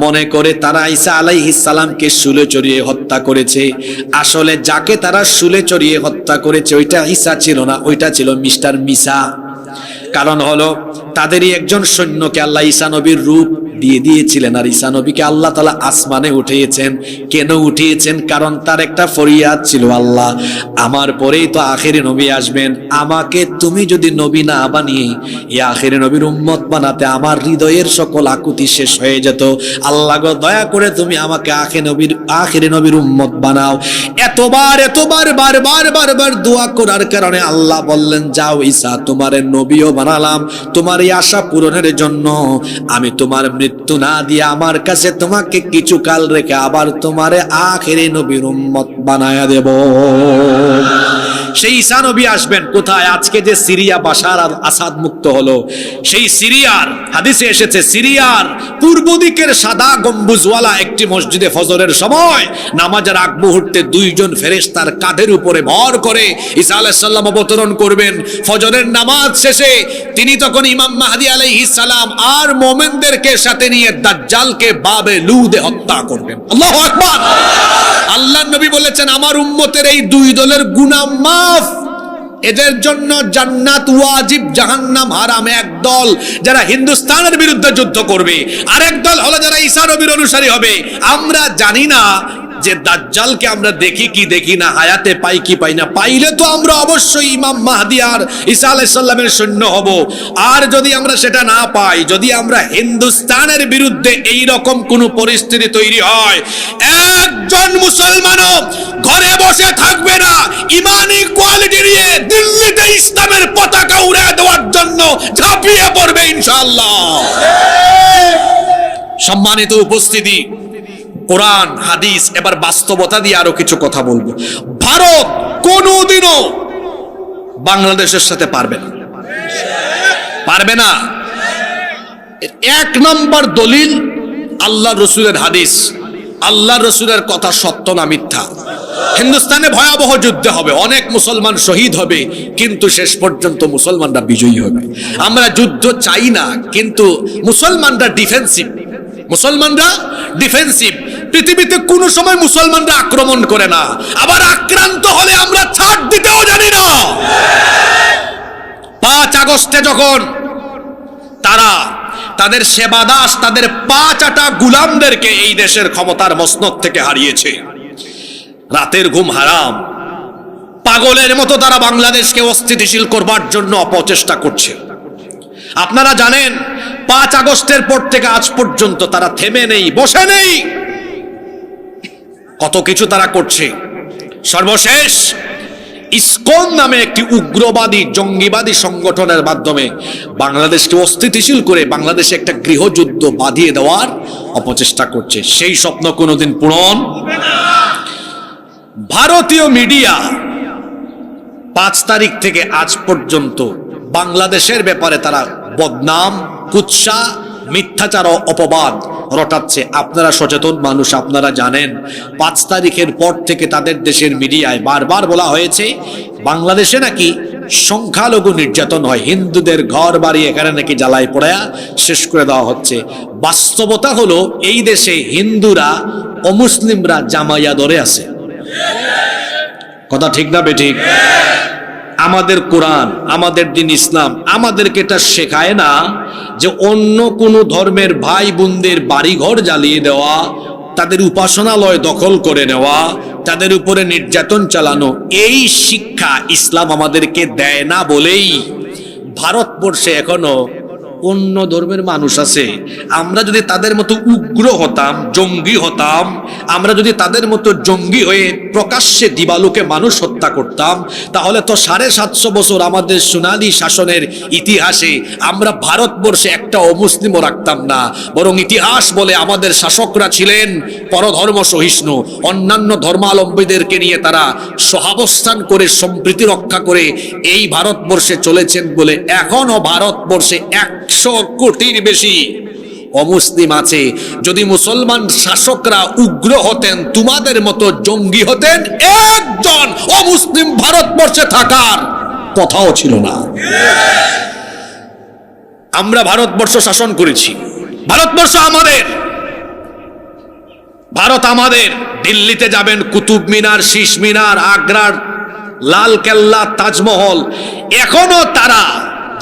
মনে করে তারা ঈসা আলাইহিস সালামকে শুলে চড়িয়ে হত্যা করেছে, আসলে যাকে তারা শুলে চড়িয়ে হত্যা করেছে ওইটা ঈসা ছিল না, ওইটা ছিল মিস্টার মিসা। কারণ হলো তাদেরই একজন সৈন্যকে আল্লাহ ঈসা নবীর রূপ দিয়ে দিয়েছিলেন, আর ঈসা নবীকে আল্লাহ তাআলা আসমানে উঠিয়েছেন। কেন উঠিয়েছেন? কারণ তার একটা ফরিয়াদ ছিল, আল্লাহ আমার পরেই তো আখেরি নবী আসবেন, আমাকে তুমি যদি নবী না বানিয়ে এই আখেরি নবীর উম্মত বানাতে আমার হৃদয়ের সকল আকুতি শেষ হয়ে যেত। আল্লাহ গো দয়া করে তুমি আমাকে আখেরি নবীর উম্মত বানাও। এতবার বারবার দোয়া করার কারণে আল্লাহ বললেন, যাও ঈসা, তোমারে নবীও বানালাম তোমার এই আশা পূরণের জন্য। আমি তোমার মৃত্যু না দিয়ে আমার কাছে তোমাকে কিছু কাল রেখে আবার তোমারে আখেরি নবীর উম্মত বানায়া দেব। সেই ঈসা নবী আসবেন কোথায়? আজকে যে সিরিয়া বাশার আর আসাদ মুক্ত হলো, সেই সিরিয়ার হাদিসে এসেছে, সিরিয়ার পূর্ব দিকের সাদা গম্বুজওয়ালা একটি মসজিদে ফজরের সময় নামাজের আগ মুহূর্তে 2 জন ফেরেশতার কাঁধের উপরে ভর করে ঈসা আলাইহিস সালাম অবতরণ করবেন। ফজরের নামাজ শেষে তিনি তখন ইমাম মাহদী আলাইহিস সালাম আর মুমিনদেরকে সাথে নিয়ে দাজ্জালকে বাবে লুদে হত্যা করবেন। আল্লাহু আকবার। আল্লাহর নবী বলেছেন, আমার উম্মতের এই 2 দলের গুনাহ মাফ, এদের জন্য জান্নাত ওয়াজিব, জাহান্নাম হারাম। এক দল যারা হিন্দুস্তানের বিরুদ্ধে যুদ্ধ করবে, আরেক দল হলো যারা ঈসা নবীর অনুসারী হবে। আমরা জানি না যে দাজ্জালকে আমরা দেখি কি দেখি না, হায়াতে পাই কি পাই না, পাইলে তো আমরা অবশ্যই ইমাম মাহদি আর ঈসা আলাইহিস সালামের সৈন্য হব। আর যদি আমরা সেটা না পাই, যদি আমরা হিন্দুস্তানের বিরুদ্ধে এই রকম কোন পরিস্থিতি তৈরি হয়, একজন মুসলমানও ঘরে বসে থাকবে না, ইমানি কোয়ালিটি নিয়ে দিল্লিতে ইসলামের পতাকা উড়িয়ে দেওয়ার জন্য ঝাঁপিয়ে পড়বে ইনশাআল্লাহ। সম্মানিত উপস্থিতি, কোরআন হাদিস, এবার বাস্তবতা দিয়ে আরো কিছু কথা বলবো। ভারত কোনোদিনও বাংলাদেশের সাথে পারবে না, পারবে না। এক নম্বর দলিল আল্লাহ রসুলের হাদিস, আল্লাহ রসুলের কথা সত্য না মিথ্যা। হিন্দুস্তানে ভয়াবহ যুদ্ধ হবে, অনেক মুসলমান শহীদ হবে, কিন্তু শেষ পর্যন্ত মুসলমানরা বিজয়ী হবে। আমরা যুদ্ধ চাই না, কিন্তু মুসলমানরা ডিফেন্সিভ, মুসলমানরা ডিফেন্সিভ। পৃথিবীতে কোন সময় মুসলমানরা আক্রমণ করে না, আবার আক্রান্ত হলে আমরা ছাড় দিতেও জানি না। 5 আগস্টে যখন তারা তাদের সেবাদাস, তাদের 5 আটা গুলামদেরকে এই দেশের ক্ষমতার মসনদ থেকে হারিয়েছে, রাতের ঘুম হারাম, পাগলের মতো তারা বাংলাদেশকে অস্থিতিশীল করবার জন্য অপচেষ্টা করছে। আপনারা জানেন 5 আগস্টের পর থেকে আজ পর্যন্ত তারা থেমে নেই, বসে নেই, কত কিছু তারা করছে। সর্বশেষ ইসকন নামে একটি উগ্রবাদী জঙ্গিবাদী সংগঠনের মাধ্যমে বাংলাদেশকে অস্থিতিশীল করে বাংলাদেশে একটা গৃহযুদ্ধ বাঁধিয়ে দেওয়ার অপচেষ্টা করছে। সেই স্বপ্ন কোনোদিন পূরণ হবে না। ভারতীয় মিডিয়া 5 তারিখ থেকে আজ পর্যন্ত বাংলাদেশের ব্যাপারে তারা বদনাম, কুৎসা, মিথ্যাচার ও অপবাদ রটাচ্ছে। আপনারা সচেতন মানুষ, আপনারা জানেন 5 তারিখের পর থেকে তাদের দেশের মিডিয়ায় বারবার বলা হয়েছে বাংলাদেশে নাকি সংখ্যালঘু নির্যাতন হয়, হিন্দুদের ঘর বাড়ি এখানে নাকি জ্বালায় পোড়ায়া শেষ করে দেওয়া হচ্ছে। বাস্তবতা হলো এই দেশে হিন্দুরা অমুসলিমরা জামাইয়া ধরে আছে। কথা ঠিক না বেঠিক? আমাদের কোরআন, আমাদের দিন ইসলাম আমাদেরকে এটা শেখায় না যে অন্য কোনো ধর্মের ভাই বোনদের বাড়িঘর জ্বালিয়ে দেওয়া, তাদের উপাসনালয় দখল করে নেওয়া, তাদের উপরে নির্যাতন চালানো, এই শিক্ষা ইসলাম আমাদেরকে দেয় না বলেই ভারতবর্ষে এখনো অন্য ধর্মের মানুষ আছে। আমরা যদি তাদের মতো উগ্র হতাম, জঙ্গি হতাম, আমরা যদি তাদের মতো জঙ্গি হয়ে প্রকাশ্যে দিবালোকে মানুষ হত্যা করতাম, তাহলে তো 750 বছর আমাদের সোনালী শাসনের ইতিহাসে আমরা ভারতবর্ষে একটা অমুসলিমও রাখতাম না। বরং ইতিহাস বলে আমাদের শাসকরা ছিলেন পরধর্ম সহিষ্ণু, অন্যান্য ধর্মাবলম্বীদেরকে নিয়ে তারা সহাবস্থান করে সম্প্রীতি রক্ষা করে এই ভারতবর্ষে চলেছেন বলে এখনো ভারতবর্ষে 100 কোটির বেশি অমুসলিম আছে। যদি মুসলমান শাসকরা উগ্র হতেন, তোমাদের মতো জঙ্গি হতেন, একজন অমুসলিম ভারতবর্ষে থাকার কথাও ছিল না। আমরা ভারতবর্ষ শাসন করেছি, ভারতবর্ষ আমাদের, ভারত আমাদের। দিল্লিতে যাবেন, কুতুব মিনার, শীষ মিনার, আগ্রার লাল কেল্লা, তাজমহল, এখনো তারা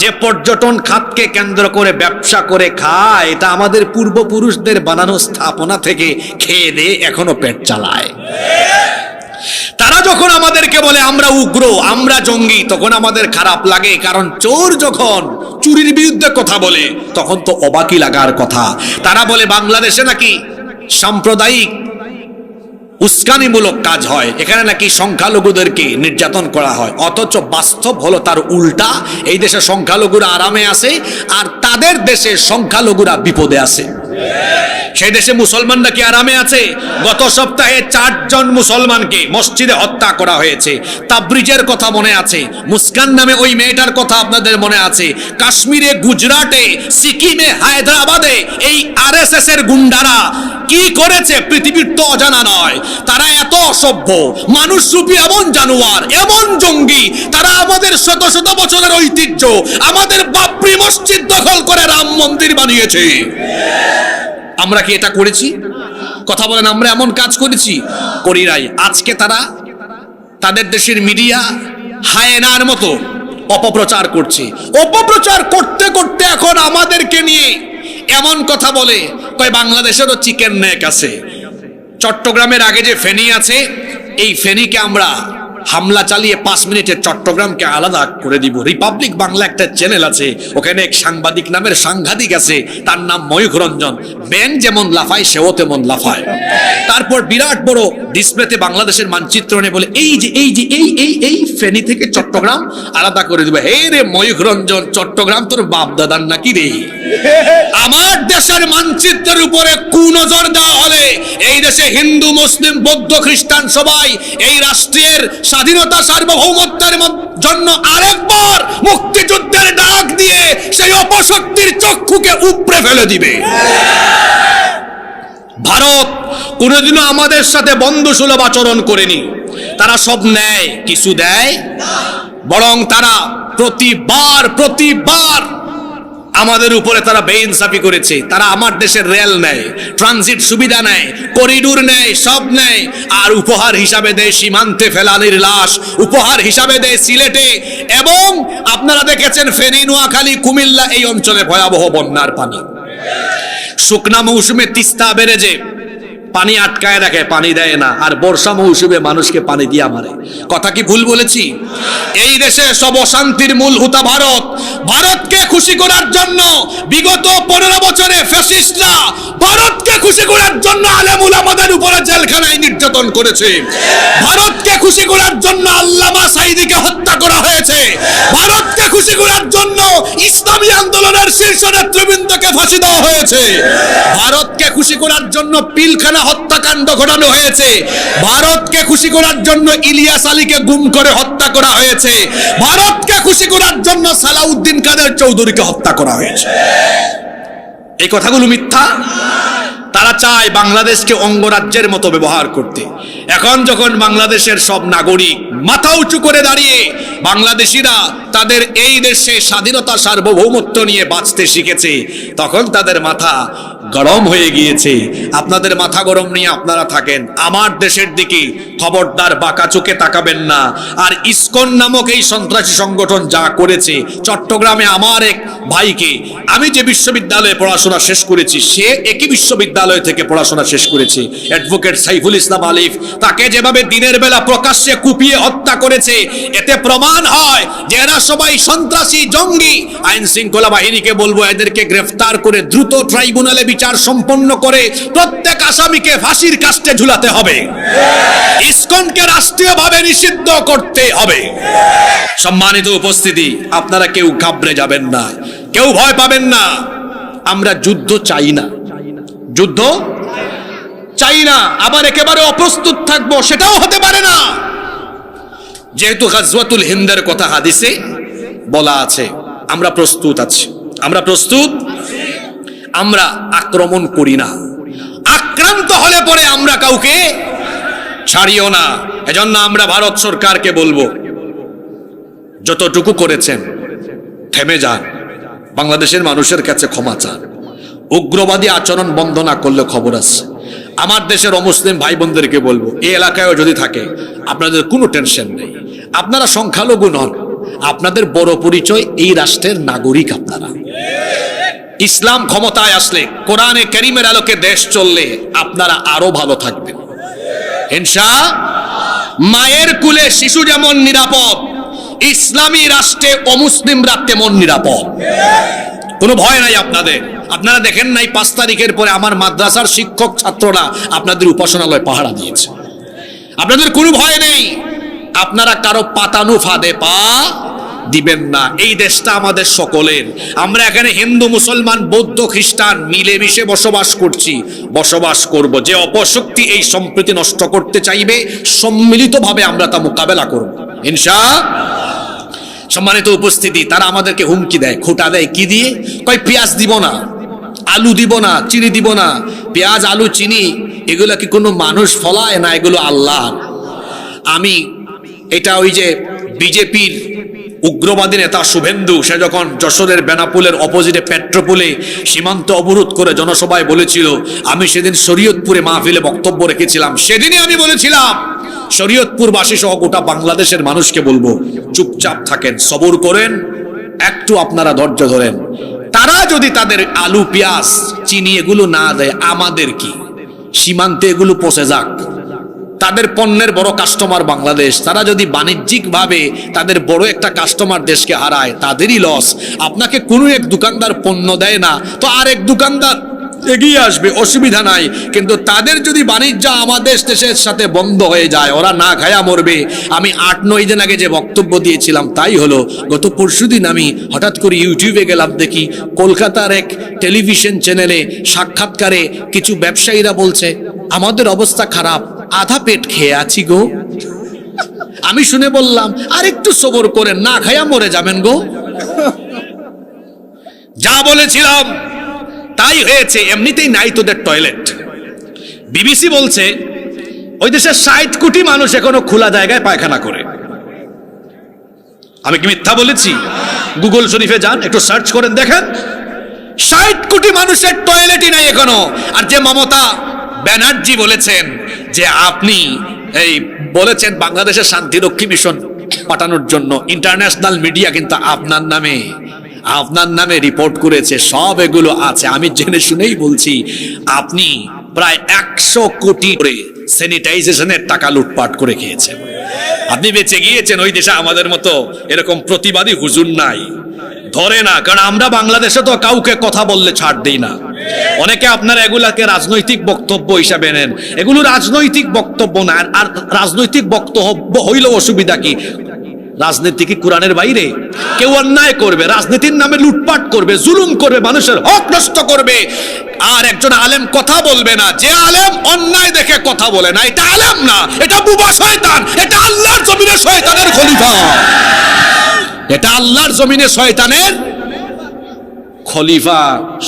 যে পর্যটন খাতকে কেন্দ্র করে ব্যবসা করে খায়, এটা আমাদের পূর্বপুরুষদের বানানো স্থাপনা থেকে খেয়ে দিয়ে এখনো পেট চালায়। তারা যখন আমাদেরকে বলে আমরা উগ্র, আমরা জঙ্গি, তখন আমাদের খারাপ লাগে, কারণ চোর যখন চুরির বিরুদ্ধে কথা বলে তখন তো অবাকই লাগার কথা। তারা বলে বাংলাদেশে নাকি সাম্প্রদায়িক উস্কানিমূলক কাজ হয়, এখানে নাকি সংখ্যালঘুদেরকে নির্যাতন করা হয়, অথচ বাস্তব হলো তার উল্টা। এই দেশে সংখ্যালঘুরা আরামে আছে, আর তাদের দেশে সংখ্যালঘুরা বিপদে আছে। সেই দেশে মুসলমানরা কি আরামে আছে? গত সপ্তাহে 4 জন মুসলমানকে মসজিদে হত্যা করা হয়েছে। তাবরিজের কথা মনে আছে, মুস্কান নামে ওই মেয়েটার কথা আপনাদের মনে আছে। কাশ্মীরে, গুজরাটে, সিকিমে, হায়দ্রাবাদে এই আরএসএস এর গুন্ডারা কি করেছে পৃথিবীর তো অজানা নয়। তারা এত অসভ্য, মানুষরূপী এমন জানোয়ার, এমন জঙ্গি, তারা আমাদের শত শত বছরের ঐতিহ্য, আমাদের বাবরি মসজিদ দখল করে রাম মন্দির বানিয়েছে। আমরা কি এটা করেছি? কথা বলেন, আমরা এমন কাজ করেছি? করি নাই। আজকে তারা তাদের দেশের মিডিয়া হায়েনার মতো অপপ্রচার করছে। অপপ্রচার করতে করতে এখন আমাদেরকে নিয়ে এমন কথা বলে, কয় বাংলাদেশেরও চিকেন নেক আছে। চট্টগ্রামের আগে যে ফেনী আছে, এই ফেনীকে আমরা হামলা চালিয়ে 5 মিনিটে চট্টগ্রামকে আলাদা করে দিব। রিপাবলিক বাংলা একটা চ্যানেল আছে, ওখানে এক সাংবাদিক নামের সাংঘাতিক আছে, তার নাম ময়ূখ রঞ্জন। ব্যাং যেমন লাফায় সেও তেমন লাফায়। তারপর বিরাট বড় ডিসপ্লেতে বাংলাদেশের মানচিত্র নিয়ে বলে এই যে এই যে এই এই এই ফেনী থেকে চট্টগ্রাম আলাদা করে দিব। হে রে ময়ূখ রঞ্জন, চট্টগ্রাম তোর বাপ দাদার নাকি রে? আমার দেশের মানচিত্রের উপরে কুনজর দেওয়া হলে এই দেশে হিন্দু মুসলিম বৌদ্ধ খ্রিস্টান সবাই এই রাষ্ট্রের স্বাধীনতা সার্বভৌমত্বের জন্য আরেকবার মুক্তিযুদ্ধের ডাক দিয়ে সেই অপশক্তির চক্ষুকে উপড়ে ফেলে দিবে। ভারত কোনোদিনও আমাদের সাথে বন্ধুসুলভ আচরণ করেনি। তারা সব নেয়, কিছু দেয়, বরং তারা প্রতিবার আমাদের উপরে তারা বেইনসাফি করেছে। তারা আমার দেশের রেল নেয়, ট্রানজিট সুবিধা নেয়, করিডোর নেয়, সব নেয়, আর উপহার হিসাবে দেয় সীমান্তে ফেলানির লাশ, উপহার হিসাবে দেয় সিলেটে। এবং আপনারা দেখেছেন ফেনী, নোয়াখালী, কুমিল্লা এই অঞ্চলে ভয়াবহ বন্যার পানি। শুকনা মৌসুমে তিস্তা ব্যারেজে পানি আটকায় রাখে, পানি দেয় না, আর বর্ষা মৌসুমে মানুষকে পানি দিয়া মারে। কথা কি ভুল বলেছি? এই দেশে সব অশান্তির মূল হুতা ভারত। ভারতকে খুশি করার জন্য বিগত 15 বছরে ফ্যাসিস্টরা ভারতকে খুশি করার জন্য আলেম উলামাদের উপরে জেলখানায় নির্যাতন করেছে। ভারতকে খুশি করার জন্য আল্লামা সাঈদীকে হত্যা করা হয়েছে। ভারতকে খুশি করার জন্য ইসলামী আন্দোলনের শীর্ষ নেতৃবৃন্দকে ফাঁসি দেওয়া হয়েছে। ভারতকে খুশি করার জন্য পিলখানা হত্যাকাণ্ড ঘটানো হয়েছে। ভারতকে খুশি করার জন্য ইলিয়াস আলীকে গুম করে হত্যা করা হয়েছে। ভারতকে খুশি করার জন্য সালাউদ্দিন কাদের চৌধুরীকে হত্যা করা হয়েছে। এই কথাগুলো মিথ্যা? তারা চায় বাংলাদেশকে অঙ্গরাজ্যের মতো ব্যবহার করতে। এখন যখন বাংলাদেশের সব নাগরিক মাথা উঁচু করে দাঁড়িয়ে বাংলাদেশিরা তাদের এই দেশে স্বাধীনতা সার্বভৌমত্ব নিয়ে বাঁচতে শিখেছে, তখন তাদের মাথা গরম হয়ে গিয়েছে। আপনাদের মাথা গরম নিয়ে আপনারা থাকেন, আমার দেশের দিকে খবরদার বাঁকা চোখে তাকাবেন না। আর ইসকন নামক এই সন্ত্রাসী সংগঠন যা করেছে চট্টগ্রামে, আমার এক ভাইকে, আমি যে বিশ্ববিদ্যালয়ে পড়াশোনা শেষ করেছি সে একই বিশ্ববিদ্যালয় থেকে পড়াশোনা শেষ করেছে, অ্যাডভোকেট সাইফুল ইসলাম আলিফ, তাকে যেভাবে দিনের বেলা প্রকাশ্যে কুপিয়ে হত্যা করেছে, এতে প্রমাণ হয় যে এরা সবাই সন্ত্রাসী, জঙ্গি। আইন শৃঙ্খলা বাহিনীকে বলবো এদেরকে গ্রেফতার করে দ্রুত ট্রাইব্যুনালে বিচার সম্পন্ন করে প্রত্যেক আসামিকে ফাঁসির কাস্টে ঝুলাতে হবে। ইসকনকে রাষ্ট্রীয়ভাবে নিষিদ্ধ করতে হবে। সম্মানিত উপস্থিতি, আপনারা কেউ ঘাবড়ে যাবেন না, কেউ ভয় পাবেন না। আমরা যুদ্ধ চাই না, যুদ্ধ চাই না, আবার একেবারে অপ্রস্তুত থাকবো সেটাও হতে পারে না। যেহেতু গাজওয়াতুল হিন্দের কথা হাদিসে বলা আছে, আমরা প্রস্তুত আছি, আমরা প্রস্তুত। আমরা আক্রমণ করি না, আক্রান্ত হলে পরে আমরা কাউকে ছাড়িও না। এজন্য আমরা ভারত সরকারকে বলবো, যতটুকু করেছেন থেমে যান, বাংলাদেশের মানুষের কাছে ক্ষমা চান। উগ্রবাদী আচরণ বন্ধ না করলে খবর আছে। আমার দেশের অমুসলিম ভাই বোনদেরকে বলবো, এই এলাকায়ও যদি থাকে আপনাদের কোনো টেনশন নেই, আপনারা সংখ্যালঘু নন, আপনাদের বড় পরিচয় এই রাষ্ট্রের নাগরিক। আপনারা ইসলাম ক্ষমতায় আসলে, কোরআনে কারীমের আলোকে দেশ চললে আপনারা আরো ভালো থাকবেন ইনশাআল্লাহ। মায়ের কুলে শিশু যেমন নিরাপদ, ইসলামী রাষ্ট্রে অমুসলিমরা তেমন নিরাপদ। কোনো ভয় নাই আপনাদের। আপনারা দেখেন নাই 5 তারিখের পরে আমার মাদ্রাসার শিক্ষক ছাত্ররা আপনাদের উপাসনালয় পাহারা দিয়েছে। আপনাদের কোনো ভয় নেই, আপনারা কারো পাতানো ফাঁদে পা দিবেন না। এই দেশটা আমাদের সকলের। আমরা এখানে হিন্দু, মুসলমান, বৌদ্ধ, খ্রিস্টান মিলেমিশে বসবাস করছি, বসবাস করব। যে অপশক্তি এই সম্প্রীতি নষ্ট করতে চাইবে, সম্মিলিতভাবে আমরা তা মোকাবেলা করব ইনশাআল্লাহ। সম্মানিত উপস্থিতি, তারা আমাদেরকে হুমকি দেয়, খোঁটা দেয়, কি দিয়ে? কয় পেঁয়াজ দিব না, আলু দিব না, চিনি দিব না। পেঁয়াজ, আলু, চিনি এগুলো কি কোনো মানুষ ফলায় না? এগুলো আল্লাহ। আমি এটা ওই যে বিজেপির উগ্রবাদী নেতা শুভেন্দু, সে যখন যশোরের বেনাপুলের অপোজিটে পেট্রোপোলে সীমান্ত অবরোধ করে জনসভায় বলেছিল, আমি সেদিন শরীয়তপুরে মাহফিলে বক্তব্য রেখেছিলাম। সেদিনই আমি বলেছিলাম শরীয়তপুরবাসী সহ গোটা বাংলাদেশের মানুষকে বলবো, চুপচাপ থাকেন, সবর করেন, একটু আপনারা ধৈর্য ধরেন। তারা যদি তাদের আলু, পেঁয়াজ, চিনি এগুলো না দেয়, আমাদের কি? সীমান্তে এগুলো পচে যাক, তাদের পণ্যের বড় কাস্টমার বাংলাদেশ, তারা যদি বাণিজ্যিকভাবে তাদের বড় একটা কাস্টমার দেশকে হারায় তাদেরই লস। আপনাকে কোনো এক দোকানদার পণ্য দেয় না তো আরেক দোকানদার এগিয়ে আসবে, অসুবিধা নাই, কিন্তু তাদের যদি বাণিজ্য আমাদের দেশের সাথে বন্ধ হয়ে যায় ওরা না খায়া মরবে। আমি 8-9 দিন আগে যে বক্তব্য দিয়েছিলাম তাই হলো। গত পরশুদিন আমি হঠাৎ করে ইউটিউবে গেলাম, দেখি কলকাতার এক টেলিভিশন চ্যানেলে সাক্ষাৎকারে কিছু ব্যবসায়ীরা বলছে আমাদের অবস্থা খারাপ, আধা পেট খেয়ে আছি গো। আমি শুনে বললাম আর একটু সবর করেন, না খায়া মরে যাবেন গো। যা বলেছিলাম তাই হয়েছে। এমনিতেই নাই তোদের টয়লেট। বিবিসি বলছে ওই দেশের 60 কোটি মানুষ এখনো খোলা জায়গায় পায়খানা করে। আমি কি মিথ্যা বলেছি? গুগল শরীফে যান, একটু সার্চ করেন, দেখেন 60 কোটি মানুষের টয়লেটই নাই এখনো। আর যে মমতা ব্যানার্জি বলেছেন যে আপনি এই বলেছেন বাংলাদেশের শান্তিরক্ষী মিশন পাঠানোর জন্য, ইন্টারন্যাশনাল মিডিয়া কিন্তু আপনার নামে রিপোর্ট করেছে, সব এগুলো আছে। আমি জেনে শুনেই বলছি আপনি প্রায় 100 কোটি করে স্যানিটাইজেশনের টাকা লুটপাট করে খেয়েছেন। আপনি বেঁচে গিয়েছেন। ওই দেশে আমাদের মতো এরকম প্রতিবাদী হুজুর নাই, ধরে না, কারণ আমরা বাংলাদেশে তো কাউকে কথা বললে ছাড় দেই না। অনেকে আপনারা এগুলাকে রাজনৈতিক বক্তব্য হিসাবে নেন, এগুলো রাজনৈতিক বক্তব্য না। আর রাজনৈতিক বক্তব্য হইলেও অসুবিধা কি? রাজনীতি কি কোরআনের বাইরে? কেউ অন্যায় করবে, রাজনীতির নামে লুটপাট করবে, জুলুম করবে, মানুষের হক নষ্ট করবে, আর একজন আলেম কথা বলবে না। যে আলেম অন্যায় দেখে কথা বলে না, এটা আলেম না, এটা বুবা শয়তান, এটা আল্লাহর জমিনে শয়তানের খলিফা, এটা আল্লাহর জমিনে শয়তানের খলিফা।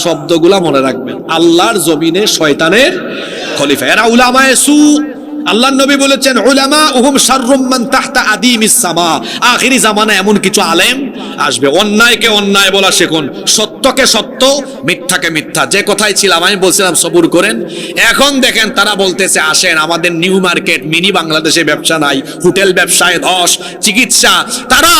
শব্দগুলা মনে রাখবেন, আল্লাহর জমিনে শয়তানের খলিফা। এরা উলামায়ে সু। আল্লাহর নবী বলেছেন উলামা উহুম শাররুম মান তাহতা আদিমিস সামা। আখিরি জামানা এমন কিছু আলেম আসবে, অন্যায়কে অন্যায় বলা শিখুন, সত্যকে সত্য, মিথ্যাকে মিথ্যা। যে কথাই ছিলাম আমি বলছিলাম সবুর করেন। এখন দেখেন তারা বলতেছে আসেন আমাদের নিউ মার্কেট মিনি বাংলাদেশে ব্যবসা নাই, হোটেল ব্যবসায় ধস, চিকিৎসা। তারা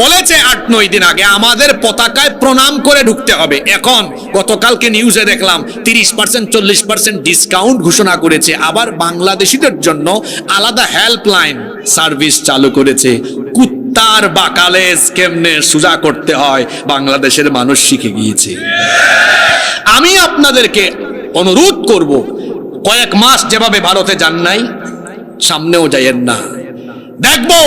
বলেছে 8-9 দিন আগে আমাদের পতাকায় প্রণাম করে ঢুকতে হবে। এখন গতকালকে নিউজে দেখলাম 30% 40% ডিসকাউন্ট ঘোষণা করেছে। আবার বাংলাদেশিদের জন্য আলাদা হেল্পলাইন সার্ভিস চালু করেছে। কুত্তার বাকালেজ কেমনে সোজা করতে হয় বাংলাদেশের মানুষ শিখে গিয়েছে। আমি আপনাদেরকে অনুরোধ করব, কয়েক মাস যেভাবে ভারতে যান নাই, সামনেও যাইয়েন না। দেখবো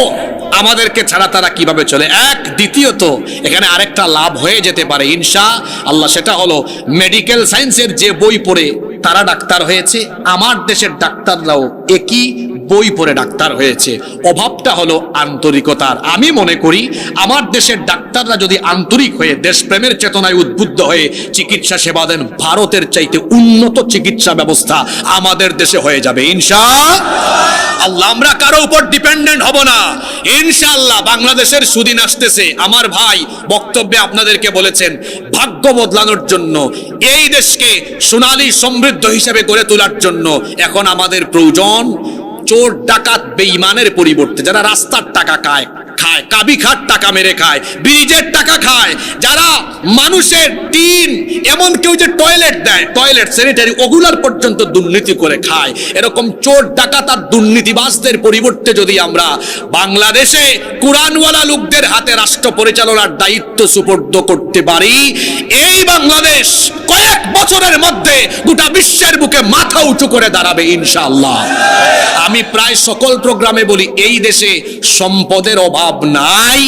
আমাদেরকে ছাড়া তারা কিভাবে চলে। এক, দ্বিতীয়ত এখানে আরেকটা লাভ হয়ে যেতে পারে ইনশাআল্লাহ, সেটা হলো মেডিকেল সায়েন্সের যে বই পড়ে তারা ডাক্তার হয়েছে, আমার দেশের ডাক্তাররাও একই বই পড়ে ডাক্তার হয়েছে। অভাবটা হলো আন্তরিকতার। আমি মনে করি আমার দেশের ডাক্তাররা যদি আন্তরিক হয়ে দেশপ্রেমের চেতনায় উদ্বুদ্ধ হয়ে চিকিৎসা সেবা দেন, ভারতের চাইতে উন্নত চিকিৎসা ব্যবস্থা আমাদের দেশে হয়ে যাবে ইনশাআল্লাহ। আমরা কারো উপর ডিপেন্ডেন্ট হব না ইনশাআল্লাহ। বাংলাদেশের সুদিন আসতেছে। আমার ভাই বক্তব্যে আপনাদেরকে বলেছেন ভাগ্য বদলানোর জন্য, এই দেশকে সোনালী সমৃদ্ধ হিসেবে গড়ে তোলার জন্য এখন আমাদের প্রয়োজন চোর ডাকাত বেঈমানের পরিবর্তে যারা রাস্তার টাকা খায়, কাবি খাট টাকা মেরে খায়, ব্রিজের টাকা খায়, যারা মানুষের টিন, এমন কেউ যে টয়লেট দেয়, টয়লেট স্যানিটারি, ওগুলার পর্যন্ত দুর্নীতি করে খায়, এরকম চোর ডাকাত আর দুর্নীতিবাজদের পরিবর্তে যদি আমরা বাংলাদেশে কোরআনওয়ালা লোকদের হাতে রাষ্ট্র পরিচালনার দায়িত্ব সুপর্দ করতে পারি, এই বাংলাদেশ কয়েক বছরের মধ্যে গোটা বিশ্বের বুকে মাথা উঁচু করে দাঁড়াবে ইনশাআল্লাহ। আমি প্রায় সকল প্রোগ্রামে বলি এই দেশে সম্পদের অভাব নাই,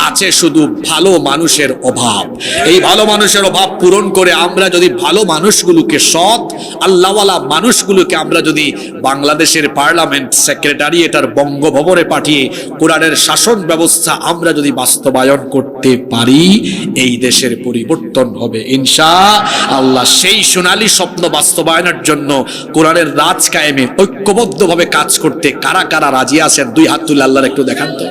আছে শুধু ভালো মানুষের অভাব। এই ভালো মানুষের অভাব পূরণ করে আমরা যদি ভালো মানুষগুলোকে, সৎ আল্লাহওয়ালা মানুষগুলোকে আমরা যদি বাংলাদেশের পার্লামেন্ট সেক্রেটারিয়েট আর বঙ্গভবনে পাঠিয়ে কোরআনের শাসন ব্যবস্থা আমরা যদি বাস্তবায়ন করতে পারি, এই দেশের পরিবর্তন হবে ইনশাআল্লাহ। সেই সোনালী স্বপ্ন বাস্তবায়নের জন্য কোরআনের রাজ কায়েমে ঐক্যবদ্ধভাবে কাজ করতে কারা কারা রাজি আছেন? দুই হাত তুলে আল্লাহর একটু দেখান তো।